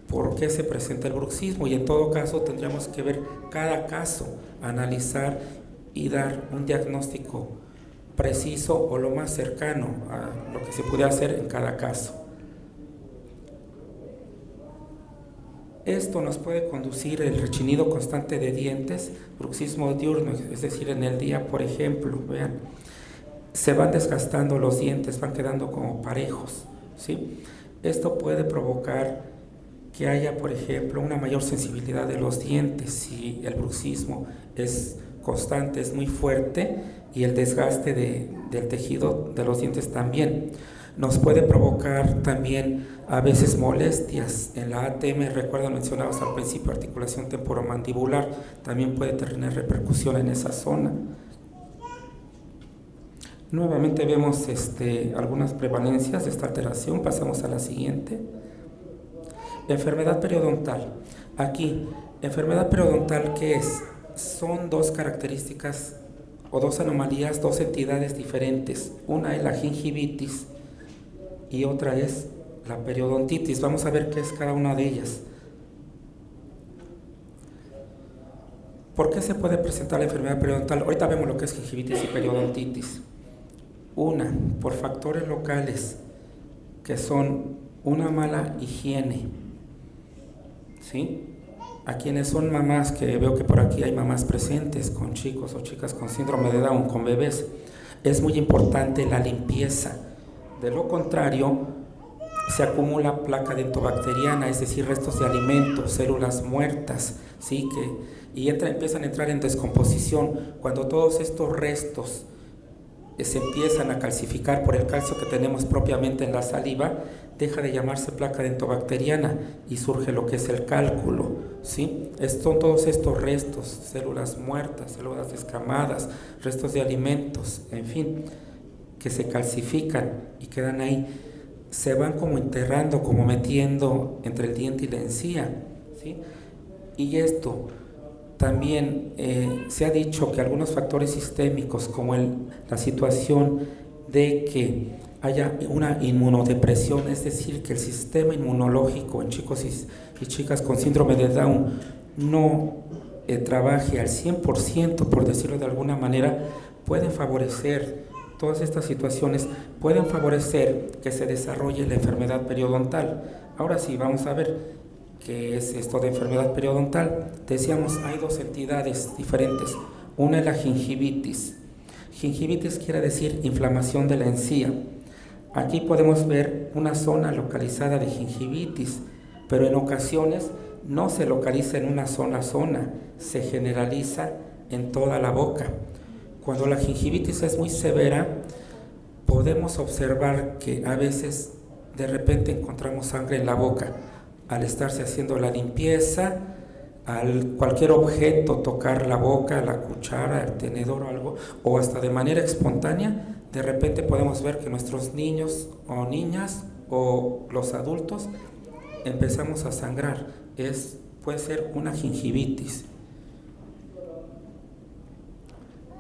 por qué se presenta el bruxismo y en todo caso tendríamos que ver cada caso, analizar y dar un diagnóstico preciso o lo más cercano a lo que se puede hacer en cada caso. Esto nos puede conducir el rechinido constante de dientes, bruxismo diurno, es decir, en el día, por ejemplo, vean, se van desgastando los dientes, van quedando como parejos, ¿sí? Esto puede provocar que haya, por ejemplo, una mayor sensibilidad de los dientes si el bruxismo es constante, es muy fuerte y el desgaste del tejido de los dientes también. Nos puede provocar también a veces molestias en la ATM, recuerdan, mencionabas al principio, articulación temporomandibular, también puede tener repercusión en esa zona. Nuevamente vemos algunas prevalencias de esta alteración, pasamos a la siguiente. Enfermedad periodontal. Aquí, enfermedad periodontal, ¿qué es? Son dos características o dos anomalías, dos entidades diferentes. Una es la gingivitis y otra es la periodontitis. Vamos a ver qué es cada una de ellas. ¿Por qué se puede presentar la enfermedad periodontal? Ahorita vemos lo que es gingivitis y periodontitis. Una, por factores locales, que son una mala higiene, ¿sí? A quienes son mamás, que veo que por aquí hay mamás presentes con chicos o chicas con síndrome de Down, con bebés, es muy importante la limpieza. De lo contrario, se acumula placa dentobacteriana, es decir, restos de alimentos, células muertas, ¿sí? Y empiezan a entrar en descomposición. Cuando todos estos restos se empiezan a calcificar por el calcio que tenemos propiamente en la saliva, deja de llamarse placa dentobacteriana y surge lo que es el cálculo, ¿sí? Son todos estos restos, células muertas, células descamadas, restos de alimentos, en fin, que se calcifican y quedan ahí, se van como enterrando, como metiendo entre el diente y la encía, ¿sí? Y esto también se ha dicho que algunos factores sistémicos, como la situación de que haya una inmunodepresión, es decir, que el sistema inmunológico en chicos y chicas con síndrome de Down no trabaje al 100%, por decirlo de alguna manera, pueden favorecer, todas estas situaciones pueden favorecer que se desarrolle la enfermedad periodontal. Ahora sí, vamos a ver qué es esto de enfermedad periodontal. Decíamos, hay dos entidades diferentes. Una es la gingivitis. Gingivitis quiere decir inflamación de la encía. Aquí podemos ver una zona localizada de gingivitis, pero en ocasiones no se localiza en una sola zona, se generaliza en toda la boca. Cuando la gingivitis es muy severa, podemos observar que a veces de repente encontramos sangre en la boca. Al estarse haciendo la limpieza, al cualquier objeto tocar la boca, la cuchara, el tenedor o algo, o hasta de manera espontánea, de repente podemos ver que nuestros niños o niñas o los adultos empezamos a sangrar. Puede ser una gingivitis.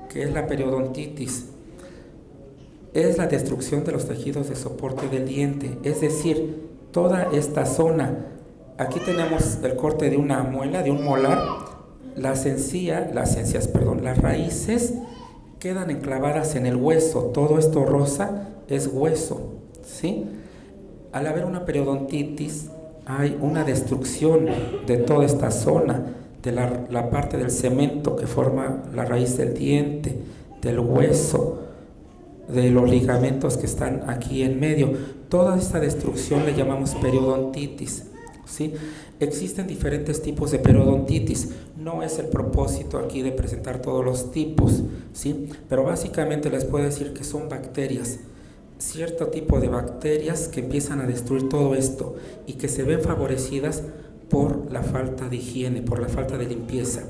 ¿Qué es la periodontitis? Es la destrucción de los tejidos de soporte del diente, es decir, toda esta zona. Aquí tenemos el corte de una muela, de un molar. Las raíces quedan enclavadas en el hueso. Todo esto rosa es hueso, ¿sí? Al haber una periodontitis, hay una destrucción de toda esta zona, de la parte del cemento que forma la raíz del diente, del hueso, de los ligamentos que están aquí en medio. Toda esta destrucción le llamamos periodontitis, ¿sí? Existen diferentes tipos de periodontitis. No es el propósito aquí de presentar todos los tipos, ¿sí? Pero básicamente les puedo decir que son bacterias, cierto tipo de bacterias que empiezan a destruir todo esto y que se ven favorecidas por la falta de higiene, por la falta de limpieza.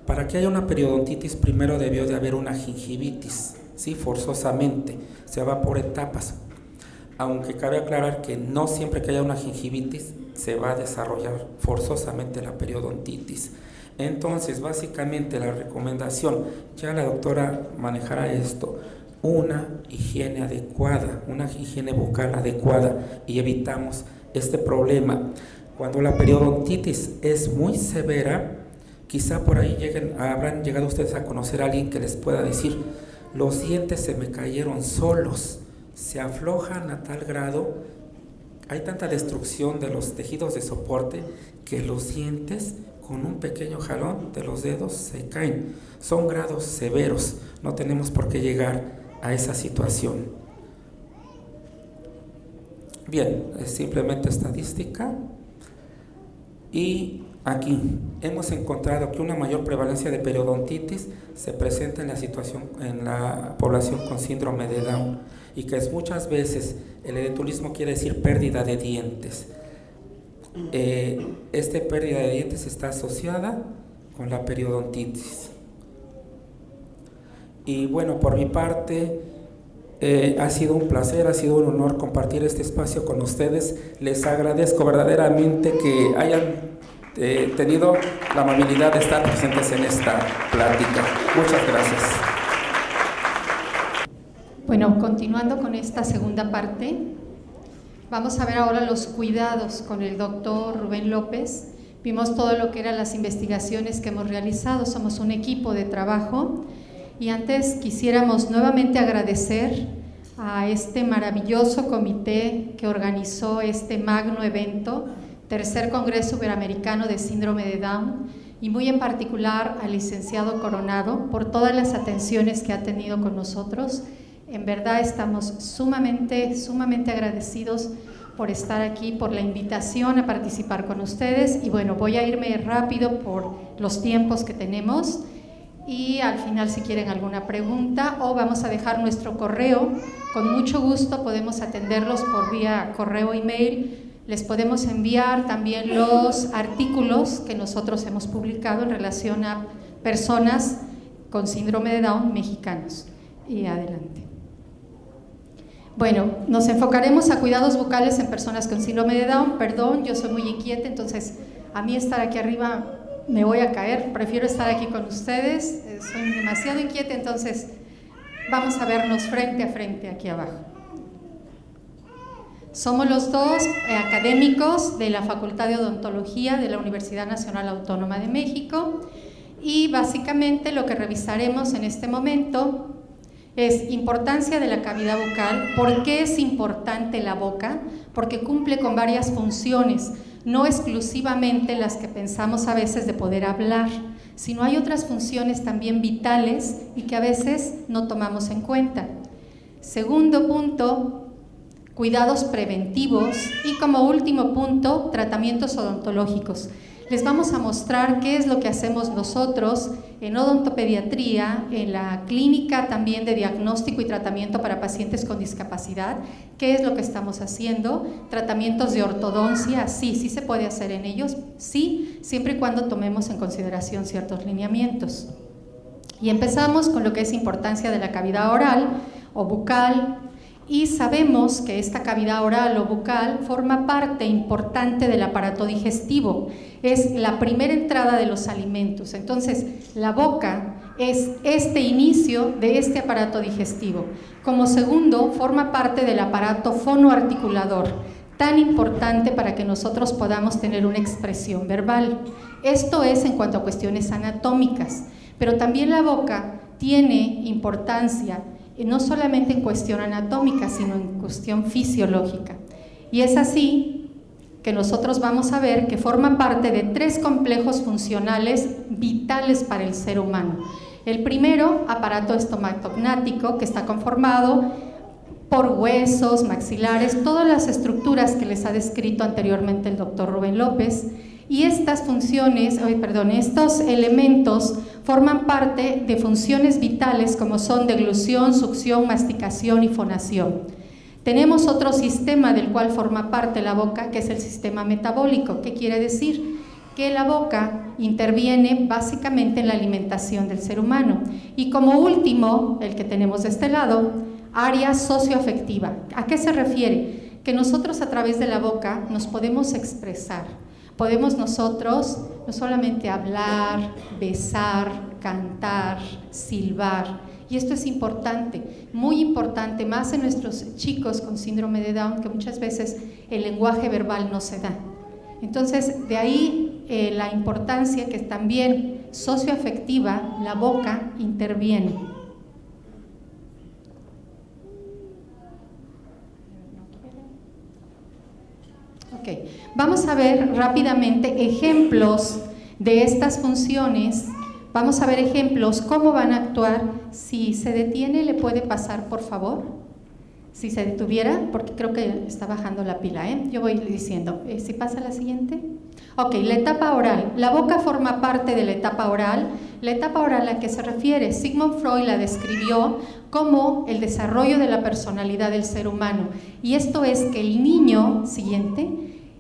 Para que haya una periodontitis, primero debió de haber una gingivitis, ¿sí? Forzosamente, se va por etapas. Aunque cabe aclarar que no siempre que haya una gingivitis se va a desarrollar forzosamente la periodontitis. Entonces, básicamente la recomendación, ya la doctora manejará esto, una higiene adecuada, una higiene bucal adecuada, y evitamos este problema. Cuando la periodontitis es muy severa, quizá por ahí habrán llegado ustedes a conocer a alguien que les pueda decir: los dientes se me cayeron solos, se aflojan a tal grado, hay tanta destrucción de los tejidos de soporte que los dientes con un pequeño jalón de los dedos se caen. Son grados severos, no tenemos por qué llegar a esa situación. Bien, es simplemente estadística. Y aquí hemos encontrado que una mayor prevalencia de periodontitis se presenta en la población con síndrome de Down, y que es muchas veces el edentulismo quiere decir pérdida de dientes. Esta pérdida de dientes está asociada con la periodontitis. Y bueno, por mi parte, ha sido un placer, ha sido un honor compartir este espacio con ustedes. Les agradezco verdaderamente que hayan tenido la amabilidad de estar presentes en esta plática. Muchas gracias. Bueno, continuando con esta segunda parte, vamos a ver ahora los cuidados con el doctor Rubén López. Vimos todo lo que eran las investigaciones que hemos realizado, somos un equipo de trabajo, y antes quisiéramos nuevamente agradecer a este maravilloso comité que organizó este magno evento, Tercer Congreso Iberoamericano de Síndrome de Down, y muy en particular al licenciado Coronado por todas las atenciones que ha tenido con nosotros. En verdad estamos sumamente agradecidos por estar aquí, por la invitación a participar con ustedes. Y bueno, voy a irme rápido por los tiempos que tenemos. y al final si quieren alguna pregunta o vamos a dejar nuestro correo, con mucho gusto podemos atenderlos por vía correo, email. Les podemos enviar también los artículos que nosotros hemos publicado en relación a personas con síndrome de Down mexicanos. Y adelante. Bueno, nos enfocaremos a cuidados bucales en personas con síndrome de Down. Perdón, yo soy muy inquieta, entonces a mí estar aquí arriba me voy a caer. Prefiero estar aquí con ustedes. Soy demasiado inquieta, entonces vamos a vernos frente a frente aquí abajo. Somos los dos académicos de la Facultad de Odontología de la Universidad Nacional Autónoma de México y básicamente lo que revisaremos en este momento es importancia de la cavidad bucal. ¿Por qué es importante la boca? Porque cumple con varias funciones, no exclusivamente las que pensamos a veces de poder hablar, sino hay otras funciones también vitales y que a veces no tomamos en cuenta. Segundo punto, cuidados preventivos y como último punto, tratamientos odontológicos. Les vamos a mostrar qué es lo que hacemos nosotros en odontopediatría, en la clínica también de diagnóstico y tratamiento para pacientes con discapacidad, qué es lo que estamos haciendo, tratamientos de ortodoncia, sí se puede hacer en ellos, sí, siempre y cuando tomemos en consideración ciertos lineamientos. Y empezamos con lo que es importancia de la cavidad oral o bucal. Y sabemos que esta cavidad oral o bucal forma parte importante del aparato digestivo, es la primera entrada de los alimentos. Entonces, la boca es este inicio de este aparato digestivo. Como segundo, forma parte del aparato fonoarticulador, tan importante para que nosotros podamos tener una expresión verbal. Esto es en cuanto a cuestiones anatómicas, pero también la boca tiene importancia no solamente en cuestión anatómica, sino en cuestión fisiológica. Y es así que nosotros vamos a ver que forma parte de 3 complejos funcionales vitales para el ser humano. El primero, aparato estomatognático, que está conformado por huesos, maxilares, todas las estructuras que les ha descrito anteriormente el doctor Rubén López. Y estas funciones, estos elementos forman parte de funciones vitales como son deglución, succión, masticación y fonación. Tenemos otro sistema del cual forma parte la boca, que es el sistema metabólico. ¿Qué quiere decir? Que la boca interviene básicamente en la alimentación del ser humano. Y como último, el que tenemos de este lado, área socioafectiva. ¿A qué se refiere? Que nosotros a través de la boca nos podemos expresar. Podemos nosotros no solamente hablar, besar, cantar, silbar, y esto es importante, muy importante, más en nuestros chicos con síndrome de Down, que muchas veces el lenguaje verbal no se da. Entonces, de ahí la importancia que también socioafectiva, la boca interviene. Ok, vamos a ver rápidamente ejemplos de estas funciones. Vamos a ver ejemplos, cómo van a actuar. Si se detiene, ¿le puede pasar, por favor? Si se detuviera, porque creo que está bajando la pila, Yo voy diciendo, si pasa la siguiente. Ok, la etapa oral. La boca forma parte de la etapa oral. La etapa oral a que se refiere, Sigmund Freud la describió como el desarrollo de la personalidad del ser humano. Y esto es que el niño,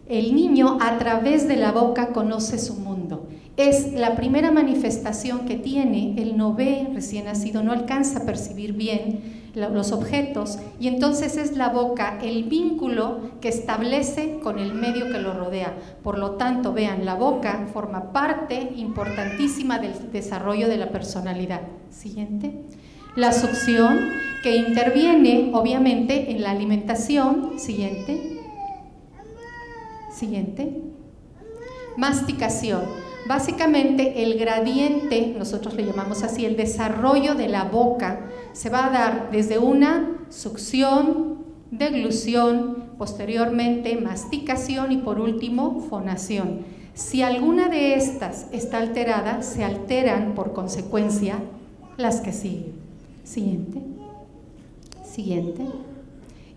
el niño a través de la boca conoce su mundo. Es la primera manifestación que tiene, él no ve, recién nacido, no alcanza a percibir bien los objetos, y entonces es la boca el vínculo que establece con el medio que lo rodea. Por lo tanto, vean, la boca forma parte importantísima del desarrollo de la personalidad. Siguiente. La succión, que interviene obviamente en la alimentación. Siguiente. Masticación. Básicamente el gradiente, nosotros le llamamos así, el desarrollo de la boca se va a dar desde una succión, deglución, posteriormente masticación y por último fonación. Si alguna de estas está alterada, se alteran por consecuencia las que siguen. Siguiente.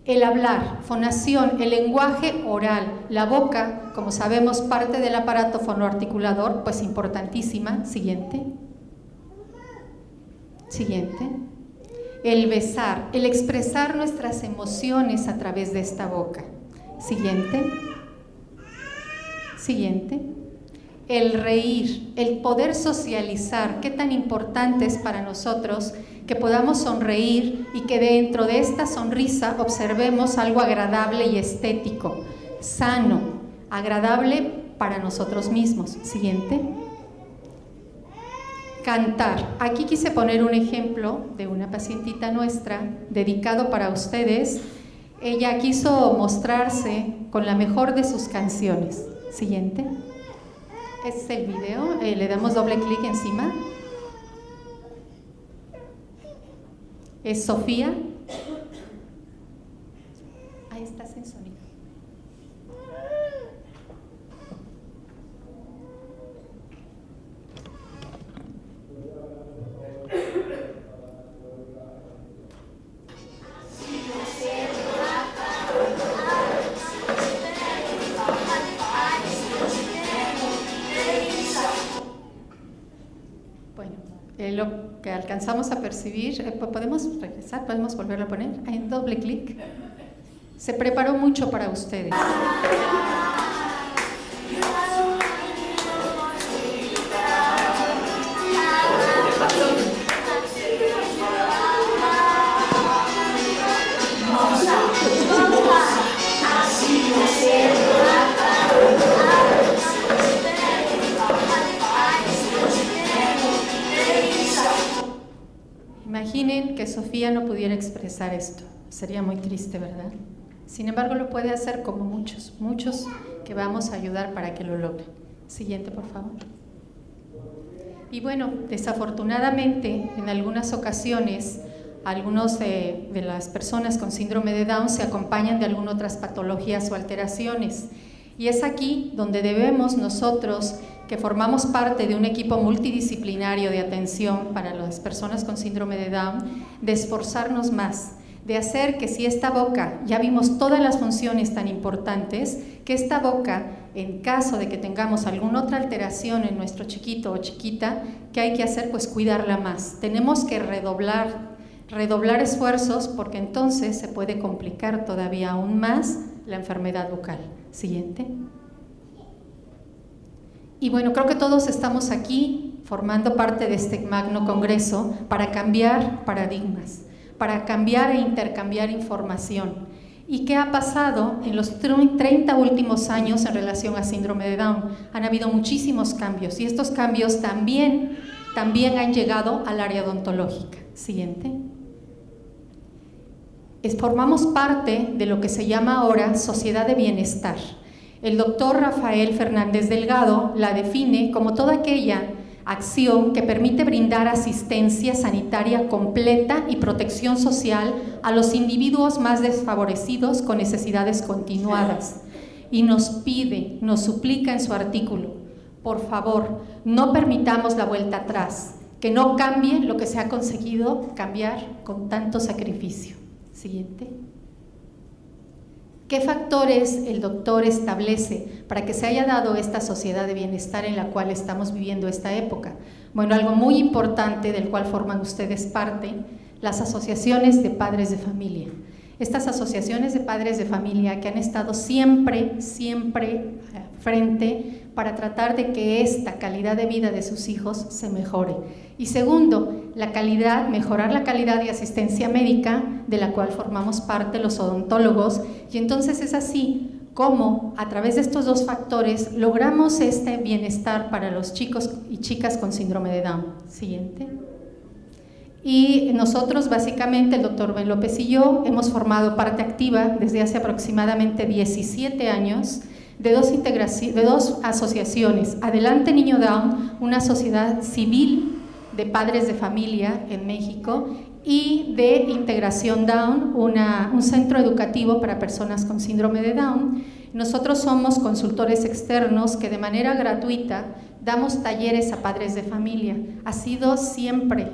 El hablar, fonación, el lenguaje oral, la boca, como sabemos, parte del aparato fonoarticulador, pues importantísima. Siguiente. Siguiente. El besar, el expresar nuestras emociones a través de esta boca. Siguiente. Siguiente. El reír, el poder socializar, qué tan importante es para nosotros que podamos sonreír y que dentro de esta sonrisa observemos algo agradable y estético, sano, agradable para nosotros mismos. Siguiente. Cantar. Aquí quise poner un ejemplo de una pacientita nuestra, dedicado para ustedes. Ella quiso mostrarse con la mejor de sus canciones. Siguiente. Este es el video, le damos doble clic encima. Es Sofía. Ahí estás en sonido. Lo que alcanzamos a percibir, podemos regresar, podemos volverlo a poner en doble clic. Se preparó mucho para ustedes. Imaginen que Sofía no pudiera expresar esto, sería muy triste, ¿verdad? Sin embargo, lo puede hacer como muchos que vamos a ayudar para que lo logren. Siguiente, por favor. Y bueno, desafortunadamente, en algunas ocasiones, algunos de las personas con síndrome de Down se acompañan de algunas otras patologías o alteraciones. Y es aquí donde debemos nosotros, que formamos parte de un equipo multidisciplinario de atención para las personas con síndrome de Down, de esforzarnos más, de hacer que si esta boca, ya vimos todas las funciones tan importantes, que esta boca, en caso de que tengamos alguna otra alteración en nuestro chiquito o chiquita, ¿qué hay que hacer? Pues cuidarla más. Tenemos que redoblar esfuerzos, porque entonces se puede complicar todavía aún más la enfermedad bucal. Siguiente. Y bueno, creo que todos estamos aquí formando parte de este magno congreso para cambiar paradigmas, para cambiar e intercambiar información. ¿Y qué ha pasado en los 30 últimos años en relación a síndrome de Down? Han habido muchísimos cambios, y estos cambios también han llegado al área odontológica. Siguiente. Formamos parte de lo que se llama ahora sociedad de bienestar. El doctor Rafael Fernández Delgado la define como toda aquella acción que permite brindar asistencia sanitaria completa y protección social a los individuos más desfavorecidos con necesidades continuadas. Y nos pide, nos suplica en su artículo, por favor, no permitamos la vuelta atrás, que no cambie lo que se ha conseguido cambiar con tanto sacrificio. Siguiente. ¿Qué factores el doctor establece para que se haya dado esta sociedad de bienestar en la cual estamos viviendo esta época? Bueno, algo muy importante del cual forman ustedes parte, las asociaciones de padres de familia. Estas asociaciones de padres de familia que han estado siempre frente para tratar de que esta calidad de vida de sus hijos se mejore. Y segundo, mejorar la calidad de asistencia médica de la cual formamos parte los odontólogos, y entonces es así como a través de estos dos factores logramos este bienestar para los chicos y chicas con síndrome de Down. Siguiente. Y nosotros básicamente, el doctor Rubén López y yo, hemos formado parte activa desde hace aproximadamente 17 años de dos asociaciones. Adelante Niño Down, una sociedad civil de padres de familia en México, y de Integración Down, un centro educativo para personas con síndrome de Down. Nosotros somos consultores externos que de manera gratuita damos talleres a padres de familia. Ha sido siempre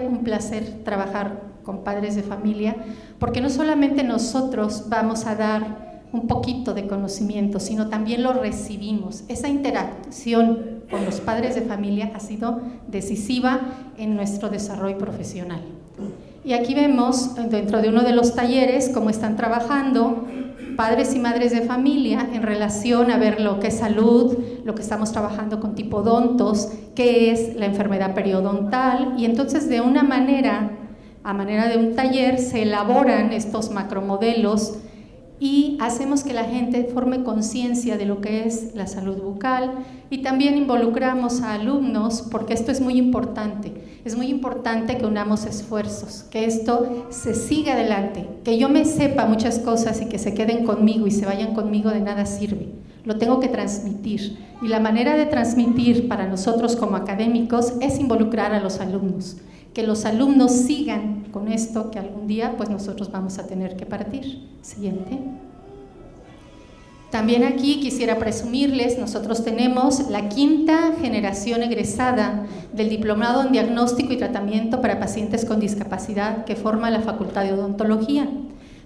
un placer trabajar con padres de familia, porque no solamente nosotros vamos a dar un poquito de conocimiento, sino también lo recibimos. Esa interacción con los padres de familia ha sido decisiva en nuestro desarrollo profesional. Y aquí vemos dentro de uno de los talleres cómo están trabajando padres y madres de familia en relación a ver lo que es salud, lo que estamos trabajando con tipodontos, qué es la enfermedad periodontal, y entonces de una manera, a manera de un taller, se elaboran estos macromodelos y hacemos que la gente forme conciencia de lo que es la salud bucal, y también involucramos a alumnos porque esto es muy importante que unamos esfuerzos, que esto se siga adelante, que yo me sepa muchas cosas y que se queden conmigo y se vayan conmigo de nada sirve, lo tengo que transmitir, y la manera de transmitir para nosotros como académicos es involucrar a los alumnos, que los alumnos sigan con esto que algún día pues nosotros vamos a tener que partir. Siguiente. También aquí quisiera presumirles, nosotros tenemos la 5ª generación egresada del Diplomado en Diagnóstico y Tratamiento para Pacientes con Discapacidad que forma la Facultad de Odontología.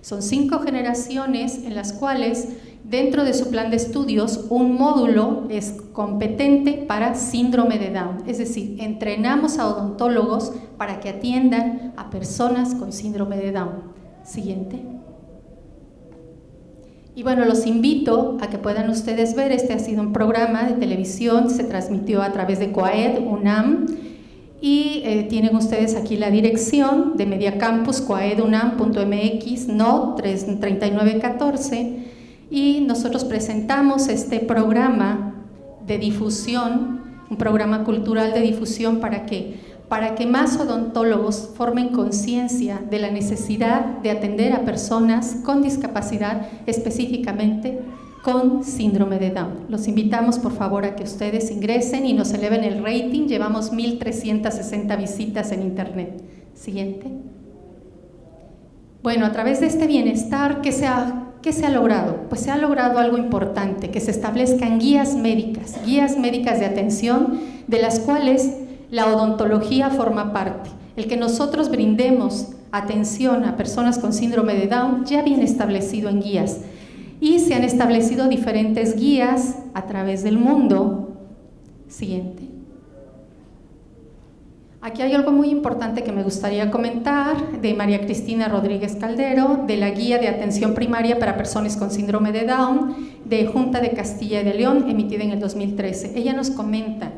Son 5 generaciones en las cuales dentro de su plan de estudios un módulo es competente para síndrome de Down, es decir, entrenamos a odontólogos para que atiendan a personas con síndrome de Down. Siguiente. Y bueno, los invito a que puedan ustedes ver, este ha sido un programa de televisión, se transmitió a través de COAED, UNAM, y tienen ustedes aquí la dirección de Mediacampus, coaedunam.mx, no 3914, y nosotros presentamos este programa de difusión, un programa cultural de difusión para que más odontólogos formen conciencia de la necesidad de atender a personas con discapacidad, específicamente con síndrome de Down. Los invitamos por favor a que ustedes ingresen y nos eleven el rating, llevamos 1,360 visitas en internet. Siguiente. Bueno, a través de este bienestar, ¿qué se ha logrado? Pues se ha logrado algo importante, que se establezcan guías médicas de atención, de las cuales la odontología forma parte. El que nosotros brindemos atención a personas con síndrome de Down ya viene establecido en guías, y se han establecido diferentes guías a través del mundo. Siguiente. Aquí hay algo muy importante que me gustaría comentar de María Cristina Rodríguez Caldero, de la Guía de Atención Primaria para Personas con Síndrome de Down de Junta de Castilla y de León, emitida en el 2013. Ella nos comenta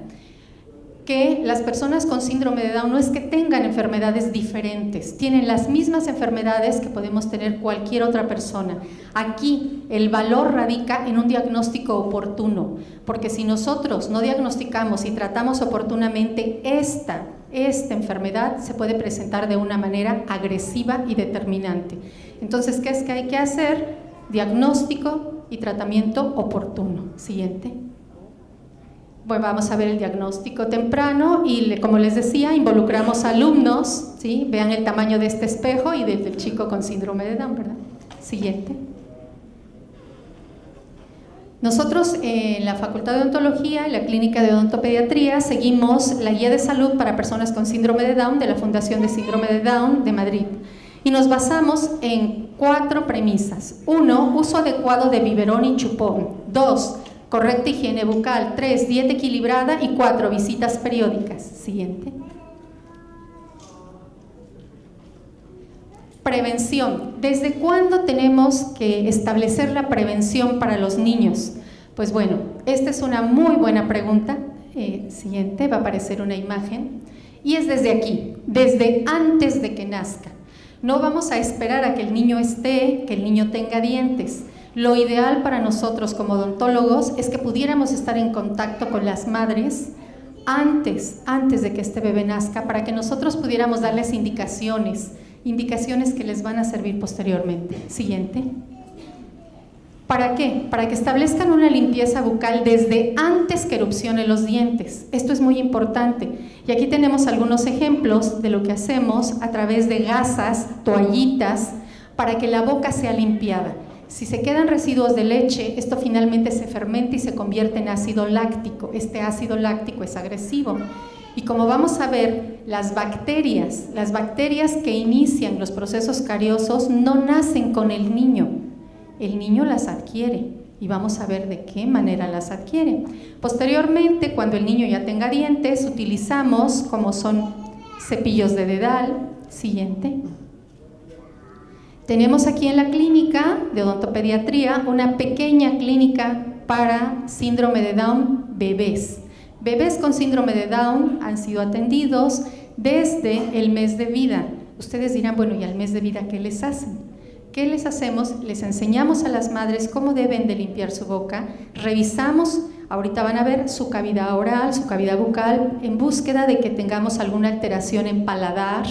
que las personas con síndrome de Down no es que tengan enfermedades diferentes, tienen las mismas enfermedades que podemos tener cualquier otra persona. Aquí el valor radica en un diagnóstico oportuno, porque si nosotros no diagnosticamos y tratamos oportunamente esta enfermedad, se puede presentar de una manera agresiva y determinante. Entonces, ¿qué es que hay que hacer? Diagnóstico y tratamiento oportuno. Siguiente. Bueno, vamos a ver el diagnóstico temprano y, como les decía, involucramos a alumnos, ¿sí? Vean el tamaño de este espejo y del chico con síndrome de Down, ¿verdad? Siguiente. Nosotros en la Facultad de Odontología, en la Clínica de Odontopediatría, seguimos la Guía de Salud para Personas con Síndrome de Down de la Fundación de Síndrome de Down de Madrid. Y nos basamos en 4 premisas. 1, uso adecuado de biberón y chupón. 2, correcta higiene bucal. 3, dieta equilibrada. Y 4, visitas periódicas. Siguiente. Prevención. ¿Desde cuándo tenemos que establecer la prevención para los niños? Pues bueno, esta es una muy buena pregunta. Siguiente, va a aparecer una imagen. Y es desde aquí, desde antes de que nazca. No vamos a esperar a que el niño esté, que el niño tenga dientes. Lo ideal para nosotros como odontólogos es que pudiéramos estar en contacto con las madres antes de que este bebé nazca, para que nosotros pudiéramos darles indicaciones que les van a servir posteriormente. Siguiente. ¿Para qué? Para que establezcan una limpieza bucal desde antes que erupcionen los dientes. Esto es muy importante. Y aquí tenemos algunos ejemplos de lo que hacemos a través de gasas, toallitas, para que la boca sea limpiada. Si se quedan residuos de leche, esto finalmente se fermenta y se convierte en ácido láctico. Este ácido láctico es agresivo. Y como vamos a ver, las bacterias que inician los procesos cariosos no nacen con el niño. el niño las adquiere y vamos a ver de qué manera las adquiere. Posteriormente, cuando el niño ya tenga dientes, utilizamos como son cepillos de dedal. Siguiente. Tenemos aquí en la clínica de odontopediatría una pequeña clínica para síndrome de Down bebés. Bebés con síndrome de Down han sido atendidos desde el mes de vida. Ustedes dirán, bueno, ¿y al mes de vida qué les hacen? ¿Qué les hacemos? Les enseñamos a las madres cómo deben de limpiar su boca, revisamos, ahorita van a ver su cavidad oral, su cavidad bucal, en búsqueda de que tengamos alguna alteración en paladar,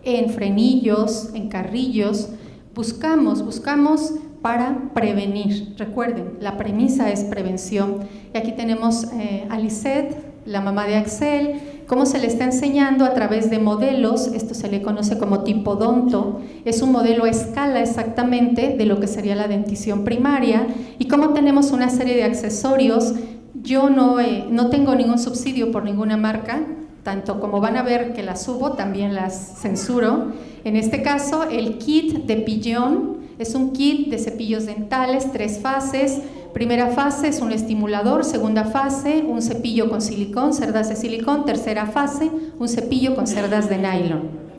en frenillos, en carrillos. Buscamos para prevenir. Recuerden, la premisa es prevención. Y aquí tenemos a Lisette, la mamá de Axel, cómo se le está enseñando a través de modelos. Esto se le conoce como tipodonto. Es un modelo a escala exactamente de lo que sería la dentición primaria. Y cómo tenemos una serie de accesorios. Yo no tengo ningún subsidio por ninguna marca, tanto como van a ver que las subo, también las censuro. En este caso, el kit de Pillon es un kit de cepillos dentales, 3 fases. Primera fase es un estimulador, segunda fase, un cepillo con silicón, cerdas de silicón, tercera fase, un cepillo con cerdas de nylon.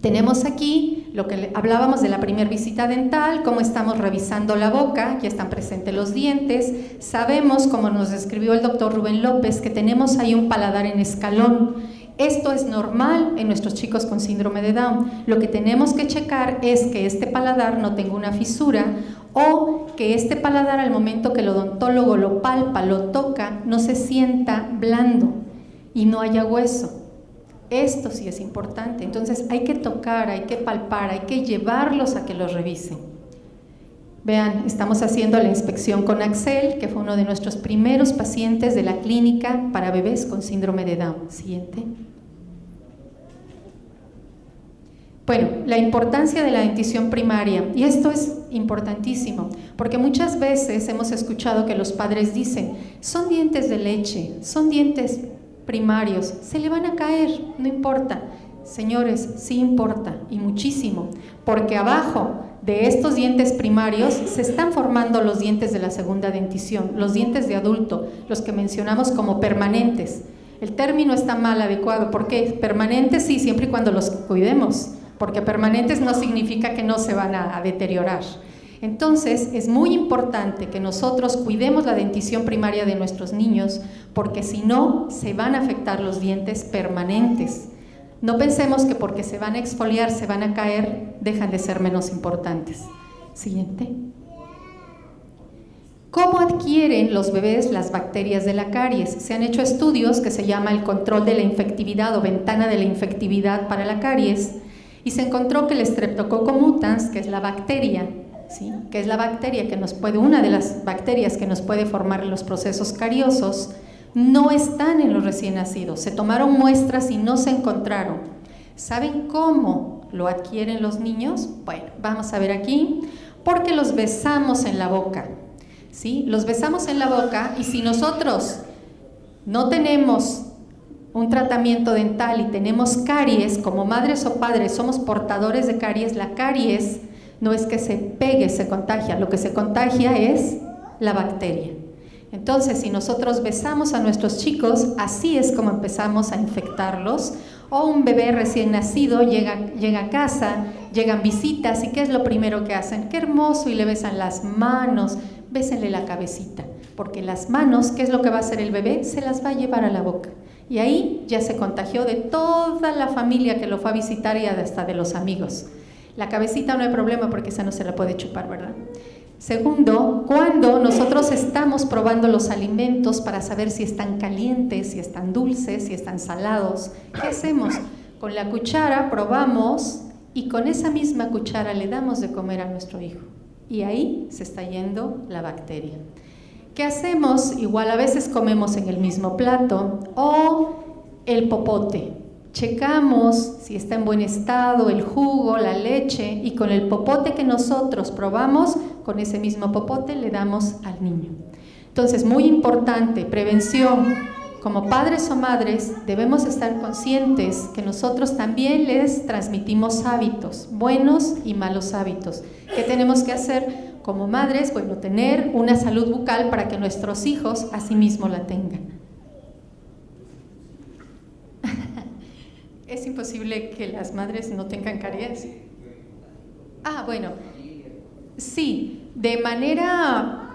Tenemos aquí lo que hablábamos de la primera visita dental, cómo estamos revisando la boca, ya están presentes los dientes. Sabemos, como nos describió el doctor Rubén López, que tenemos ahí un paladar en escalón. Esto es normal en nuestros chicos con síndrome de Down. Lo que tenemos que checar es que este paladar no tenga una fisura o que este paladar, al momento que el odontólogo lo palpa, lo toca, no se sienta blando y no haya hueso. Esto sí es importante. Entonces hay que tocar, hay que palpar, hay que llevarlos a que los revisen. Vean, estamos haciendo la inspección con Axel, que fue uno de nuestros primeros pacientes de la clínica para bebés con síndrome de Down. Siguiente. Bueno, la importancia de la dentición primaria, y esto es importantísimo, porque muchas veces hemos escuchado que los padres dicen, son dientes de leche, son dientes primarios, se le van a caer, no importa. Señores, sí importa, y muchísimo, porque abajo de estos dientes primarios se están formando los dientes de la segunda dentición, los dientes de adulto, los que mencionamos como permanentes. El término está mal adecuado, ¿por qué? Permanentes sí, siempre y cuando los cuidemos, porque permanentes no significa que no se van a deteriorar. Entonces, es muy importante que nosotros cuidemos la dentición primaria de nuestros niños, porque si no, se van a afectar los dientes permanentes. No pensemos que porque se van a exfoliar, se van a caer, dejan de ser menos importantes. Siguiente. ¿Cómo adquieren los bebés las bacterias de la caries? Se han hecho estudios que se llama el control de la infectividad o ventana de la infectividad para la caries, y se encontró que el Streptococcus mutans, que es la bacteria, ¿sí? Que es la bacteria que nos puede, una de las bacterias que nos puede formar los procesos cariosos, no están en los recién nacidos. Se tomaron muestras y no se encontraron. ¿Saben cómo lo adquieren los niños? Bueno, vamos a ver aquí, porque los besamos en la boca, ¿sí? Los besamos en la boca, y si nosotros no tenemos un tratamiento dental y tenemos caries, como madres o padres somos portadores de caries, la caries no es que se pegue, se contagia, lo que se contagia es la bacteria. Entonces, si nosotros besamos a nuestros chicos, así es como empezamos a infectarlos. O un bebé recién nacido llega a casa, llegan visitas, ¿y qué es lo primero que hacen? ¡Qué hermoso! Y le besan las manos, bésenle la cabecita, porque las manos, ¿qué es lo que va a hacer el bebé? Se las va a llevar a la boca. Y ahí ya se contagió de toda la familia que lo fue a visitar y hasta de los amigos. La cabecita no hay problema porque esa no se la puede chupar, ¿verdad? Segundo, cuando nosotros estamos probando los alimentos para saber si están calientes, si están dulces, si están salados, ¿qué hacemos? Con la cuchara probamos y con esa misma cuchara le damos de comer a nuestro hijo. Y ahí se está yendo la bacteria. ¿Qué hacemos? Igual a veces comemos en el mismo plato, o el popote. Checamos si está en buen estado el jugo, la leche, y con el popote que nosotros probamos, con ese mismo popote le damos al niño. Entonces, muy importante, prevención. como padres o madres, debemos estar conscientes que nosotros también les transmitimos hábitos, buenos y malos hábitos. ¿Qué tenemos que hacer como madres? Bueno, tener una salud bucal para que nuestros hijos asimismo la tengan. Es imposible que las madres no tengan caries. Bueno, sí, de manera,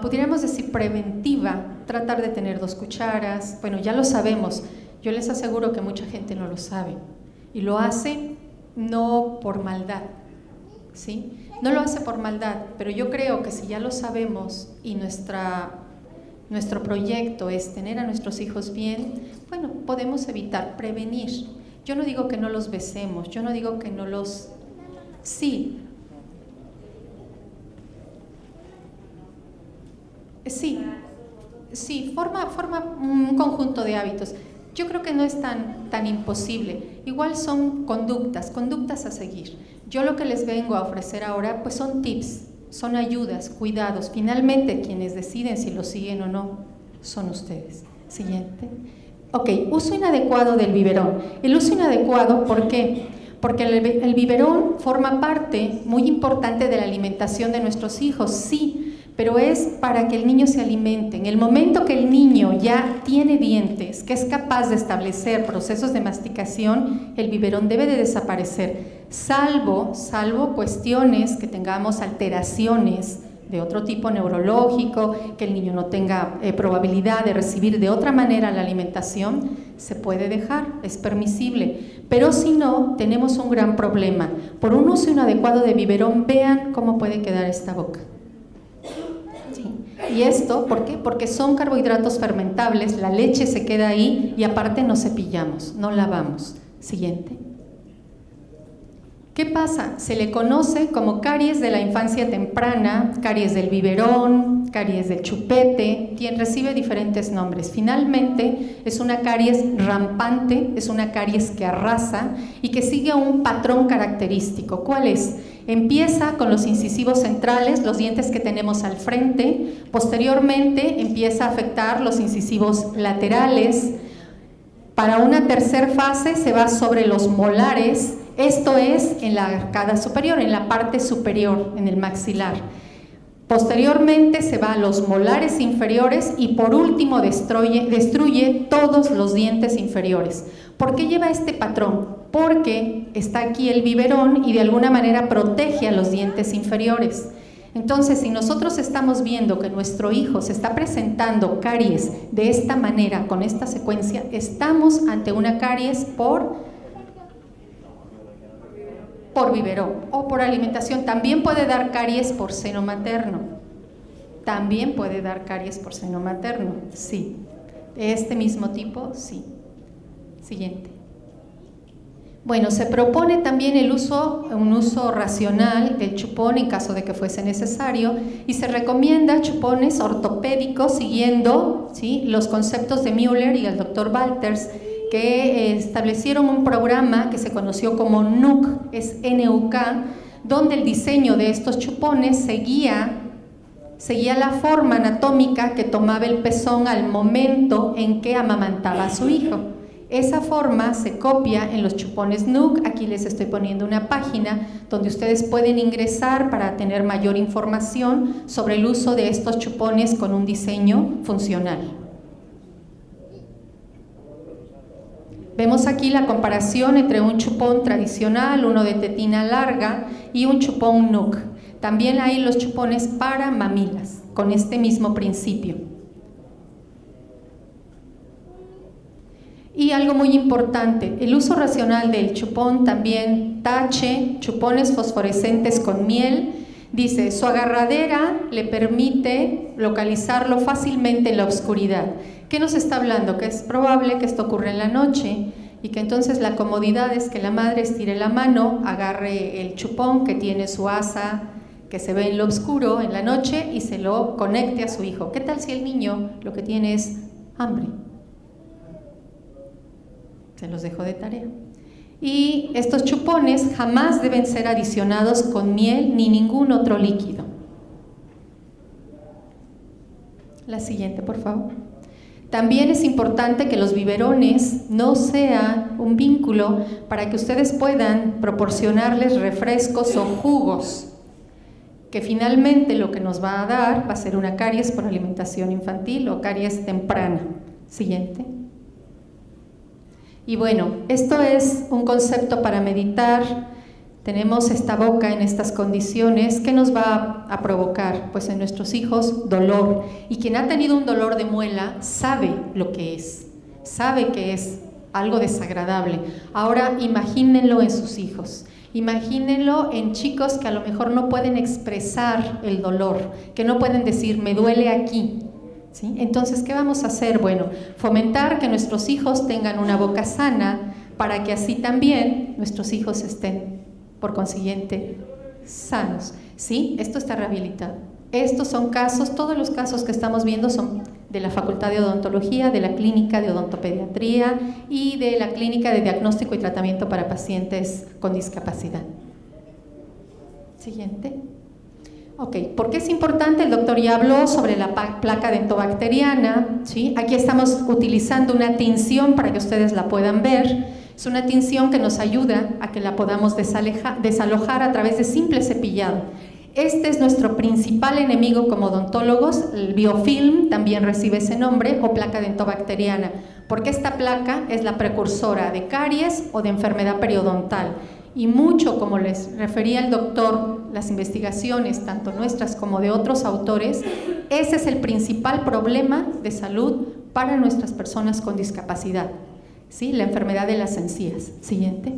pudiéramos decir, preventiva, tratar de tener 2 cucharas. Bueno, ya lo sabemos, yo les aseguro que mucha gente no lo sabe y lo hace no por maldad, ¿sí? No lo hace por maldad, pero yo creo que si ya lo sabemos y nuestro proyecto es tener a nuestros hijos bien, bueno, podemos evitar, prevenir. Yo no digo que no los besemos, yo no digo que no los... Sí, forma un conjunto de hábitos. Yo creo que no es tan imposible. Igual son conductas a seguir. Yo lo que les vengo a ofrecer ahora, pues son tips, son ayudas, cuidados. Finalmente, quienes deciden si lo siguen o no, son ustedes. Siguiente. Ok, uso inadecuado del biberón. El uso inadecuado, ¿por qué? Porque el biberón forma parte muy importante de la alimentación de nuestros hijos, sí, pero es para que el niño se alimente. En el momento que el niño ya tiene dientes, que es capaz de establecer procesos de masticación, el biberón debe de desaparecer, salvo cuestiones que tengamos alteraciones de otro tipo neurológico, que el niño no tenga probabilidad de recibir de otra manera la alimentación, se puede dejar, es permisible. Pero si no, tenemos un gran problema. Por un uso inadecuado de biberón, vean cómo puede quedar esta boca. Sí. ¿Y esto por qué? Porque son carbohidratos fermentables, la leche se queda ahí y aparte no cepillamos, no lavamos. Siguiente. ¿Qué pasa? Se le conoce como caries de la infancia temprana, caries del biberón, caries del chupete, quien recibe diferentes nombres. Finalmente, es una caries rampante, es una caries que arrasa y que sigue un patrón característico. ¿Cuál es? Empieza con los incisivos centrales, los dientes que tenemos al frente, posteriormente empieza a afectar los incisivos laterales. Para una tercera fase se va sobre los molares, esto es en la arcada superior, en la parte superior, en el maxilar. Posteriormente se va a los molares inferiores y por último destruye todos los dientes inferiores. ¿Por qué lleva este patrón? Porque está aquí el biberón y de alguna manera protege a los dientes inferiores. Entonces, si nosotros estamos viendo que nuestro hijo se está presentando caries de esta manera, con esta secuencia, estamos ante una caries por biberón o por alimentación. También puede dar caries por seno materno. También puede dar caries por seno materno, sí. De este mismo tipo, sí. Siguiente. Bueno, se propone también un uso racional del chupón en caso de que fuese necesario y se recomienda chupones ortopédicos siguiendo, ¿sí?, los conceptos de Müller y el Dr. Walters, que establecieron un programa que se conoció como NUC, es NUK, donde el diseño de estos chupones seguía la forma anatómica que tomaba el pezón al momento en que amamantaba a su hijo. Esa forma se copia en los chupones NUC. Aquí les estoy poniendo una página donde ustedes pueden ingresar para tener mayor información sobre el uso de estos chupones con un diseño funcional. Vemos aquí la comparación entre un chupón tradicional, uno de tetina larga, y un chupón NUC. También hay los chupones para mamilas, con este mismo principio. Y algo muy importante, el uso racional del chupón también tache, chupones fosforescentes con miel. Dice, su agarradera le permite localizarlo fácilmente en la oscuridad. ¿Qué nos está hablando? Que es probable que esto ocurra en la noche y que entonces la comodidad es que la madre estire la mano, agarre el chupón que tiene su asa que se ve en lo oscuro en la noche y se lo conecte a su hijo. ¿Qué tal si el niño lo que tiene es hambre? Se los dejo de tarea. Y estos chupones jamás deben ser adicionados con miel ni ningún otro líquido. La siguiente, por favor. También es importante que los biberones no sea un vínculo para que ustedes puedan proporcionarles refrescos o jugos, que finalmente lo que nos va a dar va a ser una caries por alimentación infantil o caries temprana. Siguiente. Y bueno, esto es un concepto para meditar. Tenemos esta boca en estas condiciones. ¿Qué nos va a provocar? Pues en nuestros hijos dolor. Y quien ha tenido un dolor de muela sabe lo que es, sabe que es algo desagradable. Ahora imagínenlo en sus hijos. Imagínenlo en chicos que a lo mejor no pueden expresar el dolor, que no pueden decir, me duele aquí. ¿Sí? Entonces, ¿qué vamos a hacer? Bueno, fomentar que nuestros hijos tengan una boca sana para que así también nuestros hijos estén, por consiguiente, sanos. ¿Sí? Esto está rehabilitado. Estos son casos, todos los casos que estamos viendo son de la Facultad de Odontología, de la Clínica de Odontopediatría y de la Clínica de Diagnóstico y Tratamiento para Pacientes con Discapacidad. Siguiente. Ok, ¿por qué es importante? El doctor ya habló sobre la placa dentobacteriana, ¿sí? Aquí estamos utilizando una tinción para que ustedes la puedan ver. Es una tinción que nos ayuda a que la podamos desalojar a través de simple cepillado. Este es nuestro principal enemigo como odontólogos. El biofilm también recibe ese nombre, o placa dentobacteriana, porque esta placa es la precursora de caries o de enfermedad periodontal. Y mucho, como les refería el doctor, las investigaciones, tanto nuestras como de otros autores, ese es el principal problema de salud para nuestras personas con discapacidad, ¿sí? La enfermedad de las encías. Siguiente.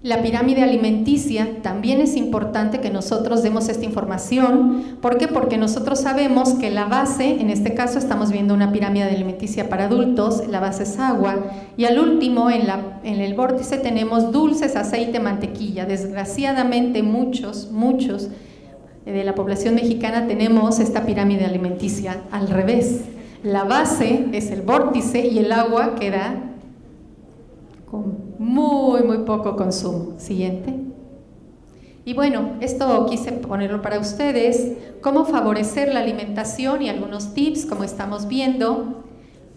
La pirámide alimenticia, también es importante que nosotros demos esta información. ¿Por qué? Porque nosotros sabemos que la base, en este caso estamos viendo una pirámide alimenticia para adultos, la base es agua, y al último, en el vórtice tenemos dulces, aceite, mantequilla. Desgraciadamente muchos de la población mexicana tenemos esta pirámide alimenticia al revés. La base es el vórtice y el agua queda con muy poco consumo. Siguiente. Y bueno, esto quise ponerlo para ustedes, cómo favorecer la alimentación y algunos tips, como estamos viendo,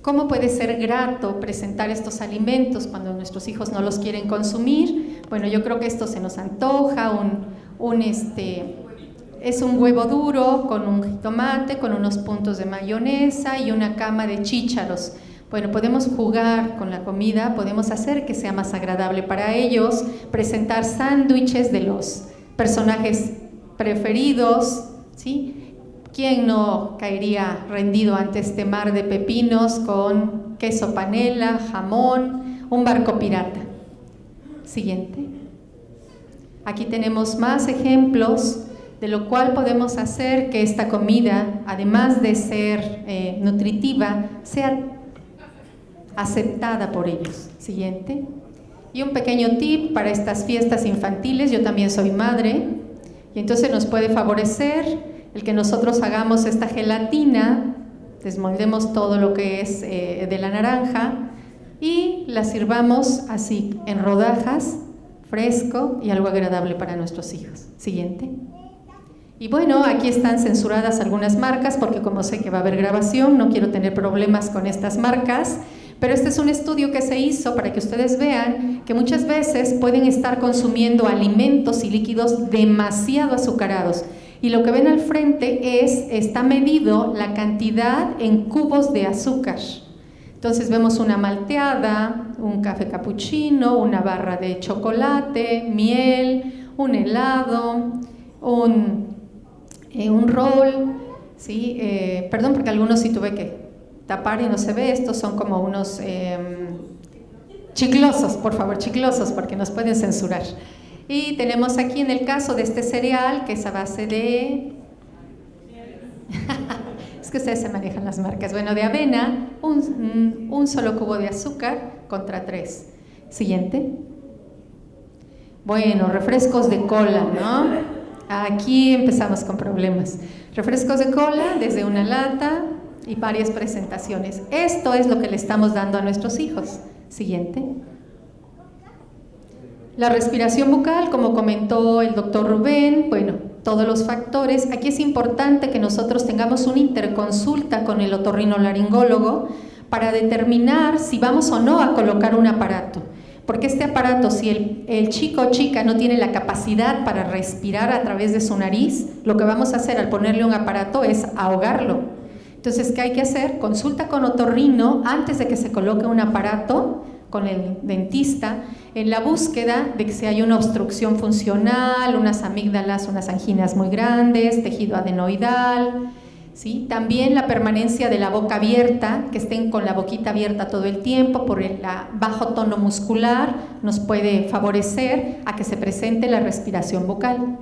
cómo puede ser grato presentar estos alimentos cuando nuestros hijos no los quieren consumir. Bueno, yo creo que esto se nos antoja, es un huevo duro con un jitomate, con unos puntos de mayonesa y una cama de chícharos. Bueno, podemos jugar con la comida, podemos hacer que sea más agradable para ellos, presentar sándwiches de los personajes preferidos, ¿sí? ¿Quién no caería rendido ante este mar de pepinos con queso panela, jamón, un barco pirata? Siguiente. Aquí tenemos más ejemplos de lo cual podemos hacer que esta comida, además de ser nutritiva, sea aceptada por ellos. Siguiente. Y un pequeño tip para estas fiestas infantiles. Yo también soy madre y entonces nos puede favorecer el que nosotros hagamos esta gelatina, desmoldemos todo lo que es de la naranja y la sirvamos así en rodajas, fresco y algo agradable para nuestros hijos. Siguiente. Y bueno, aquí están censuradas algunas marcas porque como sé que va a haber grabación, no quiero tener problemas con estas marcas. Pero este es un estudio que se hizo para que ustedes vean que muchas veces pueden estar consumiendo alimentos y líquidos demasiado azucarados. Y lo que ven al frente está medido la cantidad en cubos de azúcar. Entonces vemos una malteada, un café capuchino, una barra de chocolate, miel, un helado, un roll, ¿sí? Perdón porque algunos sí tuve que tapar y no se ve, estos son como unos chiclosos, por favor, chiclosos, porque nos pueden censurar. Y tenemos aquí en el caso de este cereal, que es a base de... es que ustedes se manejan las marcas. Bueno, de avena, un solo cubo de azúcar contra 3. Siguiente. Bueno, refrescos de cola, ¿no? Aquí empezamos con problemas. Refrescos de cola desde una lata y varias presentaciones. Esto es lo que le estamos dando a nuestros hijos. Siguiente. La respiración bucal, como comentó el doctor Rubén, bueno, todos los factores. Aquí es importante que nosotros tengamos una interconsulta con el otorrinolaringólogo para determinar si vamos o no a colocar un aparato. Porque este aparato, si el chico o chica no tiene la capacidad para respirar a través de su nariz, lo que vamos a hacer al ponerle un aparato es ahogarlo. Entonces, ¿qué hay que hacer? Consulta con otorrino antes de que se coloque un aparato con el dentista, en la búsqueda de que si hay una obstrucción funcional, unas amígdalas, unas anginas muy grandes, tejido adenoidal, ¿sí? También la permanencia de la boca abierta, que estén con la boquita abierta todo el tiempo por el bajo tono muscular, nos puede favorecer a que se presente la respiración bucal.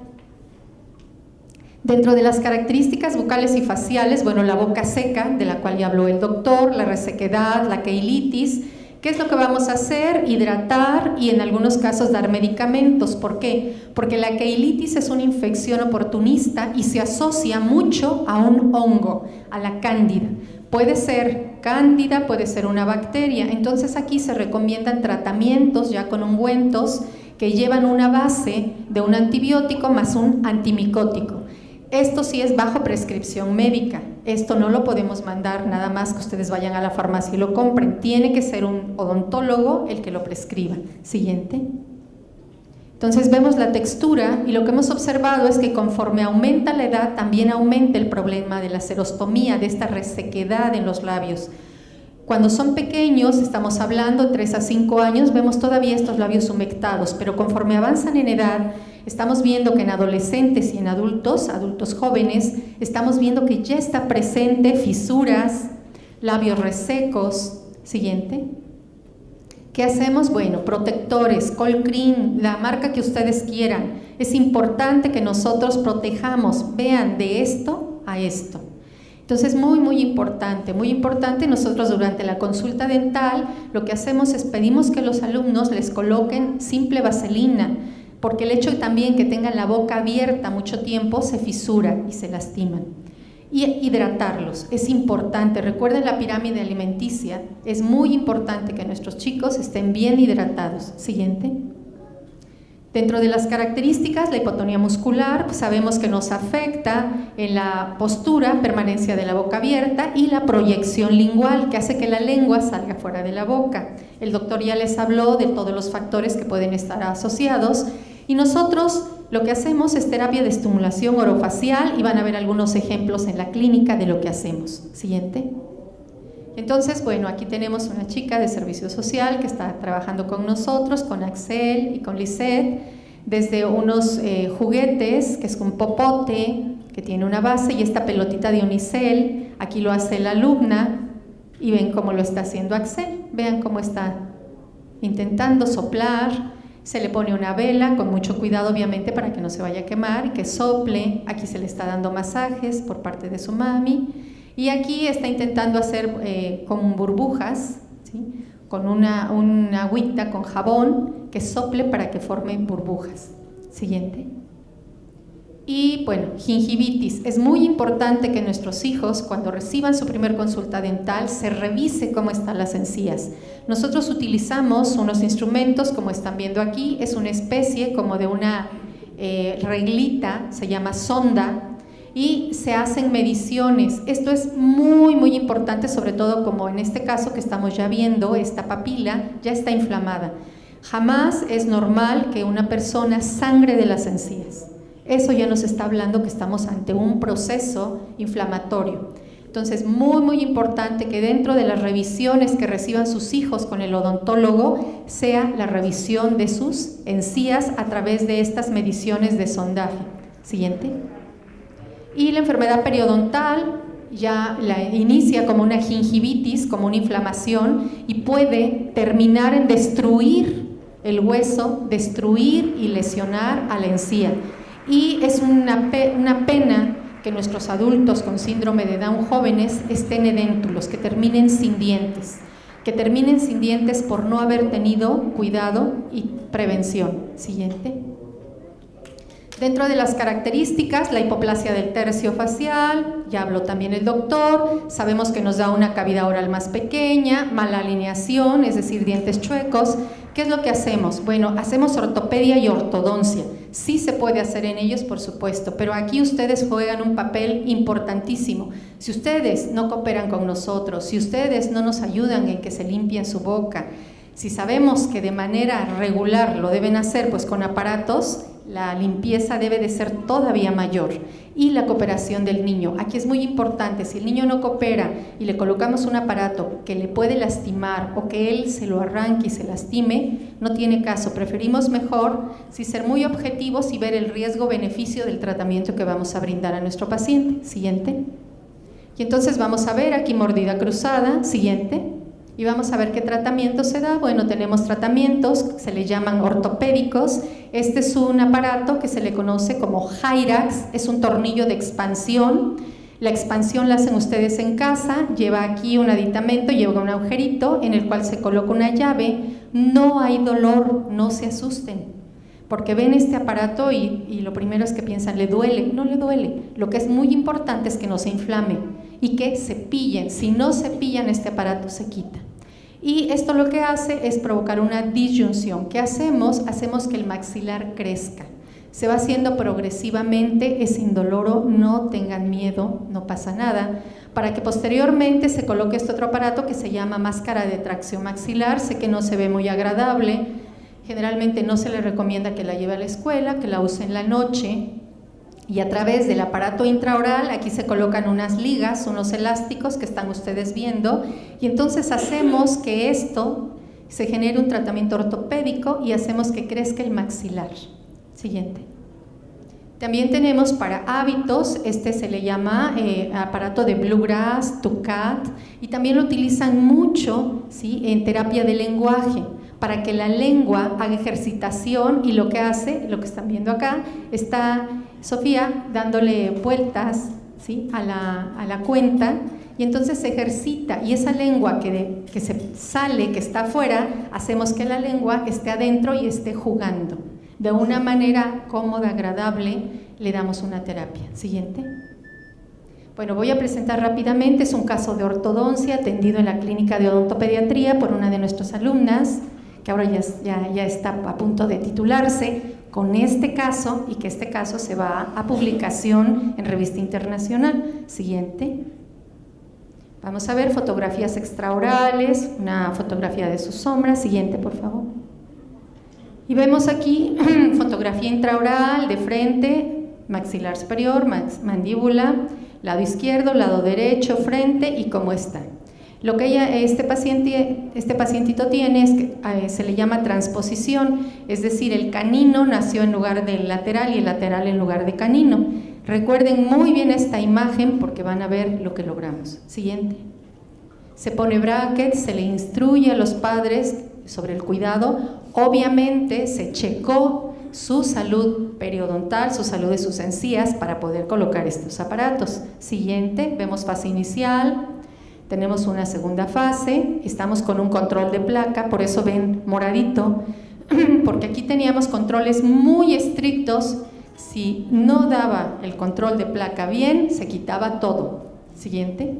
Dentro de las características bucales y faciales, bueno, la boca seca, de la cual ya habló el doctor, la resequedad, la queilitis. ¿Qué es lo que vamos a hacer? Hidratar y en algunos casos dar medicamentos. ¿Por qué? Porque la queilitis es una infección oportunista y se asocia mucho a un hongo, a la cándida. Puede ser cándida, puede ser una bacteria. Entonces aquí se recomiendan tratamientos ya con ungüentos que llevan una base de un antibiótico más un antimicótico. Esto sí es bajo prescripción médica. Esto no lo podemos mandar nada más que ustedes vayan a la farmacia y lo compren. Tiene que ser un odontólogo el que lo prescriba. Siguiente. Entonces vemos la textura y lo que hemos observado es que conforme aumenta la edad también aumenta el problema de la xerostomía, de esta resequedad en los labios. Cuando son pequeños, estamos hablando de 3 a 5 años, vemos todavía estos labios humectados, pero conforme avanzan en edad, estamos viendo que en adolescentes y en adultos jóvenes, estamos viendo que ya está presente fisuras, labios resecos. Siguiente. ¿Qué hacemos? Bueno, protectores, Colcrin, la marca que ustedes quieran. Es importante que nosotros protejamos, vean, de esto a esto. Entonces, muy importante, nosotros durante la consulta dental lo que hacemos es pedimos que los alumnos les coloquen simple vaselina, porque el hecho también que tengan la boca abierta mucho tiempo se fisura y se lastiman. Y hidratarlos, es importante, recuerden la pirámide alimenticia, es muy importante que nuestros chicos estén bien hidratados. Siguiente. Dentro de las características, la hipotonía muscular, pues sabemos que nos afecta en la postura, permanencia de la boca abierta y la proyección lingual, que hace que la lengua salga fuera de la boca. El doctor ya les habló de todos los factores que pueden estar asociados y nosotros lo que hacemos es terapia de estimulación orofacial y van a ver algunos ejemplos en la clínica de lo que hacemos. Siguiente. Entonces, bueno, aquí tenemos una chica de servicio social que está trabajando con nosotros, con Axel y con Lisette, desde unos juguetes, que es un popote, que tiene una base, y esta pelotita de unicel, aquí lo hace la alumna, y ven cómo lo está haciendo Axel, vean cómo está intentando soplar, se le pone una vela, con mucho cuidado obviamente para que no se vaya a quemar, y que sople, aquí se le está dando masajes por parte de su mami, y aquí está intentando hacer con burbujas, ¿sí? Con una agüita con jabón que sople para que formen burbujas. Siguiente. Y bueno, gingivitis. Es muy importante que nuestros hijos, cuando reciban su primer consulta dental, se revise cómo están las encías. Nosotros utilizamos unos instrumentos, como están viendo aquí, es una especie como de una reglita, se llama sonda, y se hacen mediciones. Esto es muy importante, sobre todo como en este caso que estamos ya viendo, esta papila ya está inflamada. Jamás es normal que una persona sangre de las encías. Eso ya nos está hablando que estamos ante un proceso inflamatorio. Entonces, muy importante que dentro de las revisiones que reciban sus hijos con el odontólogo sea la revisión de sus encías a través de estas mediciones de sondaje. Siguiente. Y la enfermedad periodontal ya la inicia como una gingivitis, como una inflamación, y puede terminar en destruir el hueso, destruir y lesionar a la encía. Y es una pena que nuestros adultos con síndrome de Down jóvenes estén edéntulos, que terminen sin dientes por no haber tenido cuidado y prevención. Siguiente. Dentro de las características, la hipoplasia del tercio facial, ya habló también el doctor, sabemos que nos da una cavidad oral más pequeña, mala alineación, es decir, dientes chuecos, ¿Qué es lo que hacemos? Bueno, hacemos ortopedia y ortodoncia. Sí se puede hacer en ellos, por supuesto, pero aquí ustedes juegan un papel importantísimo. Si ustedes no cooperan con nosotros, si ustedes no nos ayudan en que se limpien su boca, si sabemos que de manera regular lo deben hacer, pues con aparatos, la limpieza debe de ser todavía mayor. Y la cooperación del niño. Aquí es muy importante, si el niño no coopera y le colocamos un aparato que le puede lastimar o que él se lo arranque y se lastime, no tiene caso. Preferimos mejor sí ser muy objetivos y ver el riesgo-beneficio del tratamiento que vamos a brindar a nuestro paciente. Siguiente. Y entonces vamos a ver aquí mordida cruzada. Siguiente. Y vamos a ver qué tratamiento se da. Bueno, tenemos tratamientos, se le llaman ortopédicos. Este es un aparato que se le conoce como Hyrax, es un tornillo de expansión. La expansión la hacen ustedes en casa, lleva aquí un aditamento, lleva un agujerito en el cual se coloca una llave. No hay dolor, no se asusten, porque ven este aparato y lo primero es que piensan, ¿le duele? No le duele. Lo que es muy importante es que no se inflame y que cepillen. Si no cepillan, este aparato se quita. Y esto lo que hace es provocar una disyunción. ¿Qué hacemos? Hacemos que el maxilar crezca. Se va haciendo progresivamente, es indoloro, no tengan miedo, no pasa nada, para que posteriormente se coloque este otro aparato que se llama máscara de tracción maxilar. Sé que no se ve muy agradable, generalmente no se le recomienda que la lleve a la escuela, que la use en la noche. Y a través del aparato intraoral, aquí se colocan unas ligas, unos elásticos que están ustedes viendo, y entonces hacemos que esto se genere un tratamiento ortopédico y hacemos que crezca el maxilar. Siguiente. También tenemos para hábitos, este se le llama aparato de Bluegrass, Tucat, y también lo utilizan mucho, ¿sí?, en terapia de lenguaje, para que la lengua haga ejercitación, y lo que hace, lo que están viendo acá, está Sofía dándole vueltas, ¿sí?, a la cuenta, y entonces se ejercita, y esa lengua que se sale, que está afuera, hacemos que la lengua esté adentro y esté jugando. De una manera cómoda, agradable, le damos una terapia. Siguiente. Bueno, voy a presentar rápidamente, es un caso de ortodoncia atendido en la clínica de odontopediatría por una de nuestras alumnas, que ahora ya está a punto de titularse con este caso, y que este caso se va a publicación en revista internacional. Siguiente. Vamos a ver fotografías extraorales, una fotografía de sus sombras. Siguiente, por favor. Y vemos aquí fotografía intraoral de frente, maxilar superior, mandíbula, lado izquierdo, lado derecho, frente y cómo está. Lo que este pacientito tiene es que se le llama transposición, es decir, el canino nació en lugar del lateral y el lateral en lugar de canino. Recuerden muy bien esta imagen porque van a ver lo que logramos. Siguiente. Se pone bracket, se le instruye a los padres sobre el cuidado. Obviamente se checó su salud periodontal, su salud de sus encías para poder colocar estos aparatos. Siguiente, vemos fase inicial, tenemos una segunda fase, estamos con un control de placa, por eso ven moradito, porque aquí teníamos controles muy estrictos. Si no daba el control de placa bien, se quitaba todo. Siguiente.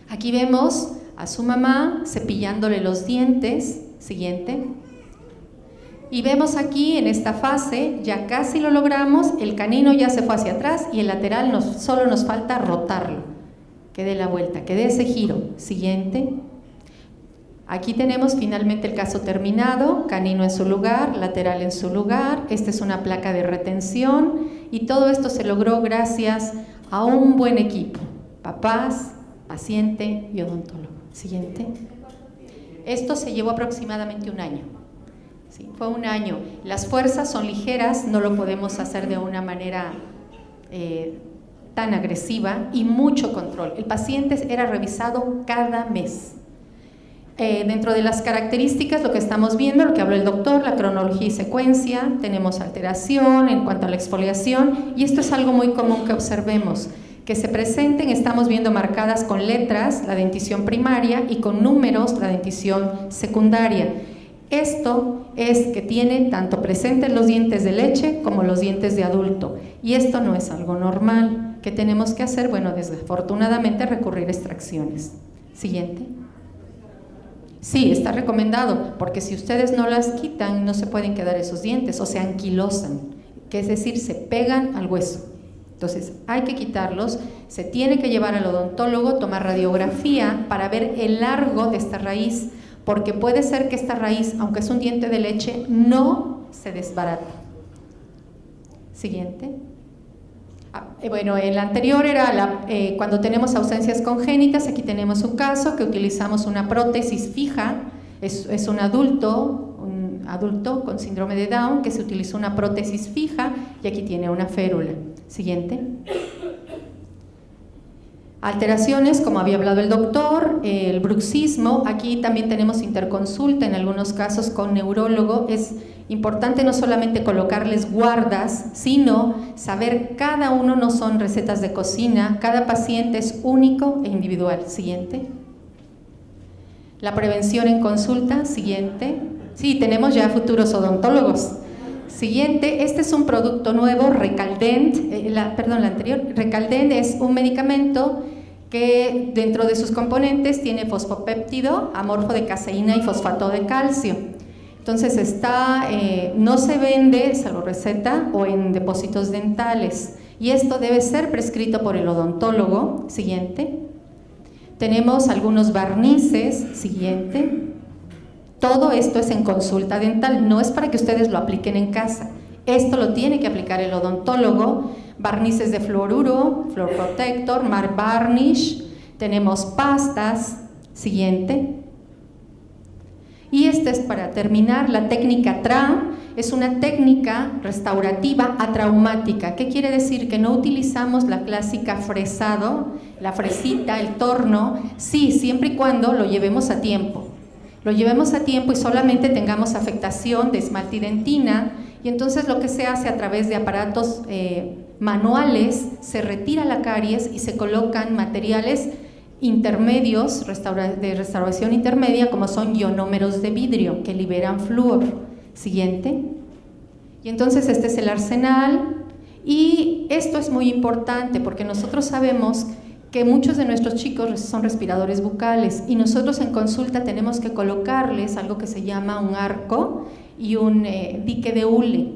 Aquí vemos a su mamá cepillándole los dientes. Siguiente. Y vemos aquí en esta fase, ya casi lo logramos, el canino ya se fue hacia atrás y el lateral solo nos falta rotarlo, que dé la vuelta, que dé ese giro. Siguiente. Aquí tenemos finalmente el caso terminado, canino en su lugar, lateral en su lugar. Esta es una placa de retención y todo esto se logró gracias a un buen equipo, papás, paciente y odontólogo. Siguiente. Esto se llevó aproximadamente un año. Sí, fue un año. Las fuerzas son ligeras, no lo podemos hacer de una manera tan agresiva, y mucho control. El paciente era revisado cada mes. Dentro de las características, lo que estamos viendo, lo que habló el doctor, la cronología y secuencia, tenemos alteración en cuanto a la exfoliación, y esto es algo muy común que observemos, que se presenten, estamos viendo marcadas con letras la dentición primaria y con números la dentición secundaria. Esto es que tiene tanto presentes los dientes de leche como los dientes de adulto, y esto no es algo normal. ¿Qué tenemos que hacer? Bueno, desafortunadamente recurrir a extracciones. Siguiente. Sí, está recomendado, porque si ustedes no las quitan, no se pueden quedar esos dientes, o se anquilosan, que es decir, se pegan al hueso. Entonces, hay que quitarlos, se tiene que llevar al odontólogo, tomar radiografía para ver el largo de esta raíz, porque puede ser que esta raíz, aunque es un diente de leche, no se desbarata. Siguiente. Bueno, el anterior era cuando tenemos ausencias congénitas. Aquí tenemos un caso que utilizamos una prótesis fija, es un adulto con síndrome de Down que se utilizó una prótesis fija y aquí tiene una férula. Siguiente. Alteraciones, como había hablado el doctor, el bruxismo. Aquí también tenemos interconsulta en algunos casos con neurólogo. Es importante no solamente colocarles guardas, sino saber cada uno, no son recetas de cocina, cada paciente es único e individual. Siguiente. La prevención en consulta. Siguiente. Sí, tenemos ya futuros odontólogos. Siguiente, este es un producto nuevo, Recaldent, la anterior. Recaldent es un medicamento que dentro de sus componentes tiene fosfopéptido, amorfo de caseína y fosfato de calcio. Entonces no se vende, salvo receta, o en depósitos dentales. Y esto debe ser prescrito por el odontólogo. Siguiente. Tenemos algunos barnices. Siguiente. Todo esto es en consulta dental, no es para que ustedes lo apliquen en casa. Esto lo tiene que aplicar el odontólogo. Barnices de fluoruro, Fluor Protector, Mark Varnish. Tenemos pastas. Siguiente. Y esta es para terminar, la técnica TRA, es una técnica restaurativa atraumática. ¿Qué quiere decir? Que no utilizamos la clásica fresado, la fresita, el torno, sí, siempre y cuando lo llevemos a tiempo. Lo llevemos a tiempo y solamente tengamos afectación de esmalte y dentina, y entonces lo que se hace a través de aparatos manuales, se retira la caries y se colocan materiales intermedios, de restauración intermedia, como son ionómeros de vidrio que liberan flúor. Siguiente. Y entonces este es el arsenal, y esto es muy importante porque nosotros sabemos que muchos de nuestros chicos son respiradores bucales y nosotros en consulta tenemos que colocarles algo que se llama un arco y un dique de hule.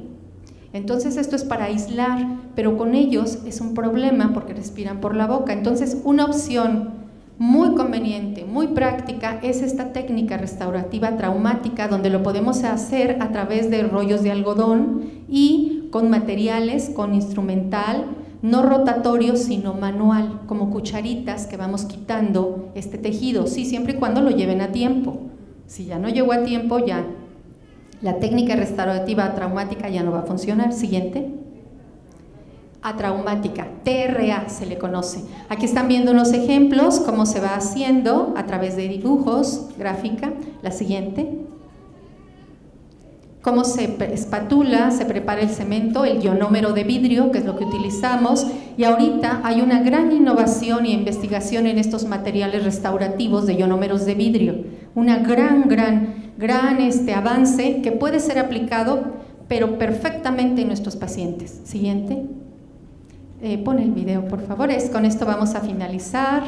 Entonces esto es para aislar, pero con ellos es un problema porque respiran por la boca. Entonces una opción muy conveniente, muy práctica, es esta técnica restaurativa traumática, donde lo podemos hacer a través de rollos de algodón y con materiales, con instrumental, no rotatorio, sino manual, como cucharitas que vamos quitando este tejido, sí, siempre y cuando lo lleven a tiempo. Si ya no llegó a tiempo, ya la técnica restaurativa traumática ya no va a funcionar. Siguiente. Atraumática, TRA se le conoce. Aquí están viendo unos ejemplos, cómo se va haciendo a través de dibujos, gráfica. La siguiente. Cómo se espatula, se prepara el cemento, el ionómero de vidrio, que es lo que utilizamos, y ahorita hay una gran innovación y investigación en estos materiales restaurativos de ionómeros de vidrio, una gran avance que puede ser aplicado, pero perfectamente en nuestros pacientes. Siguiente. Pon el video, por favor. Con esto vamos a finalizar.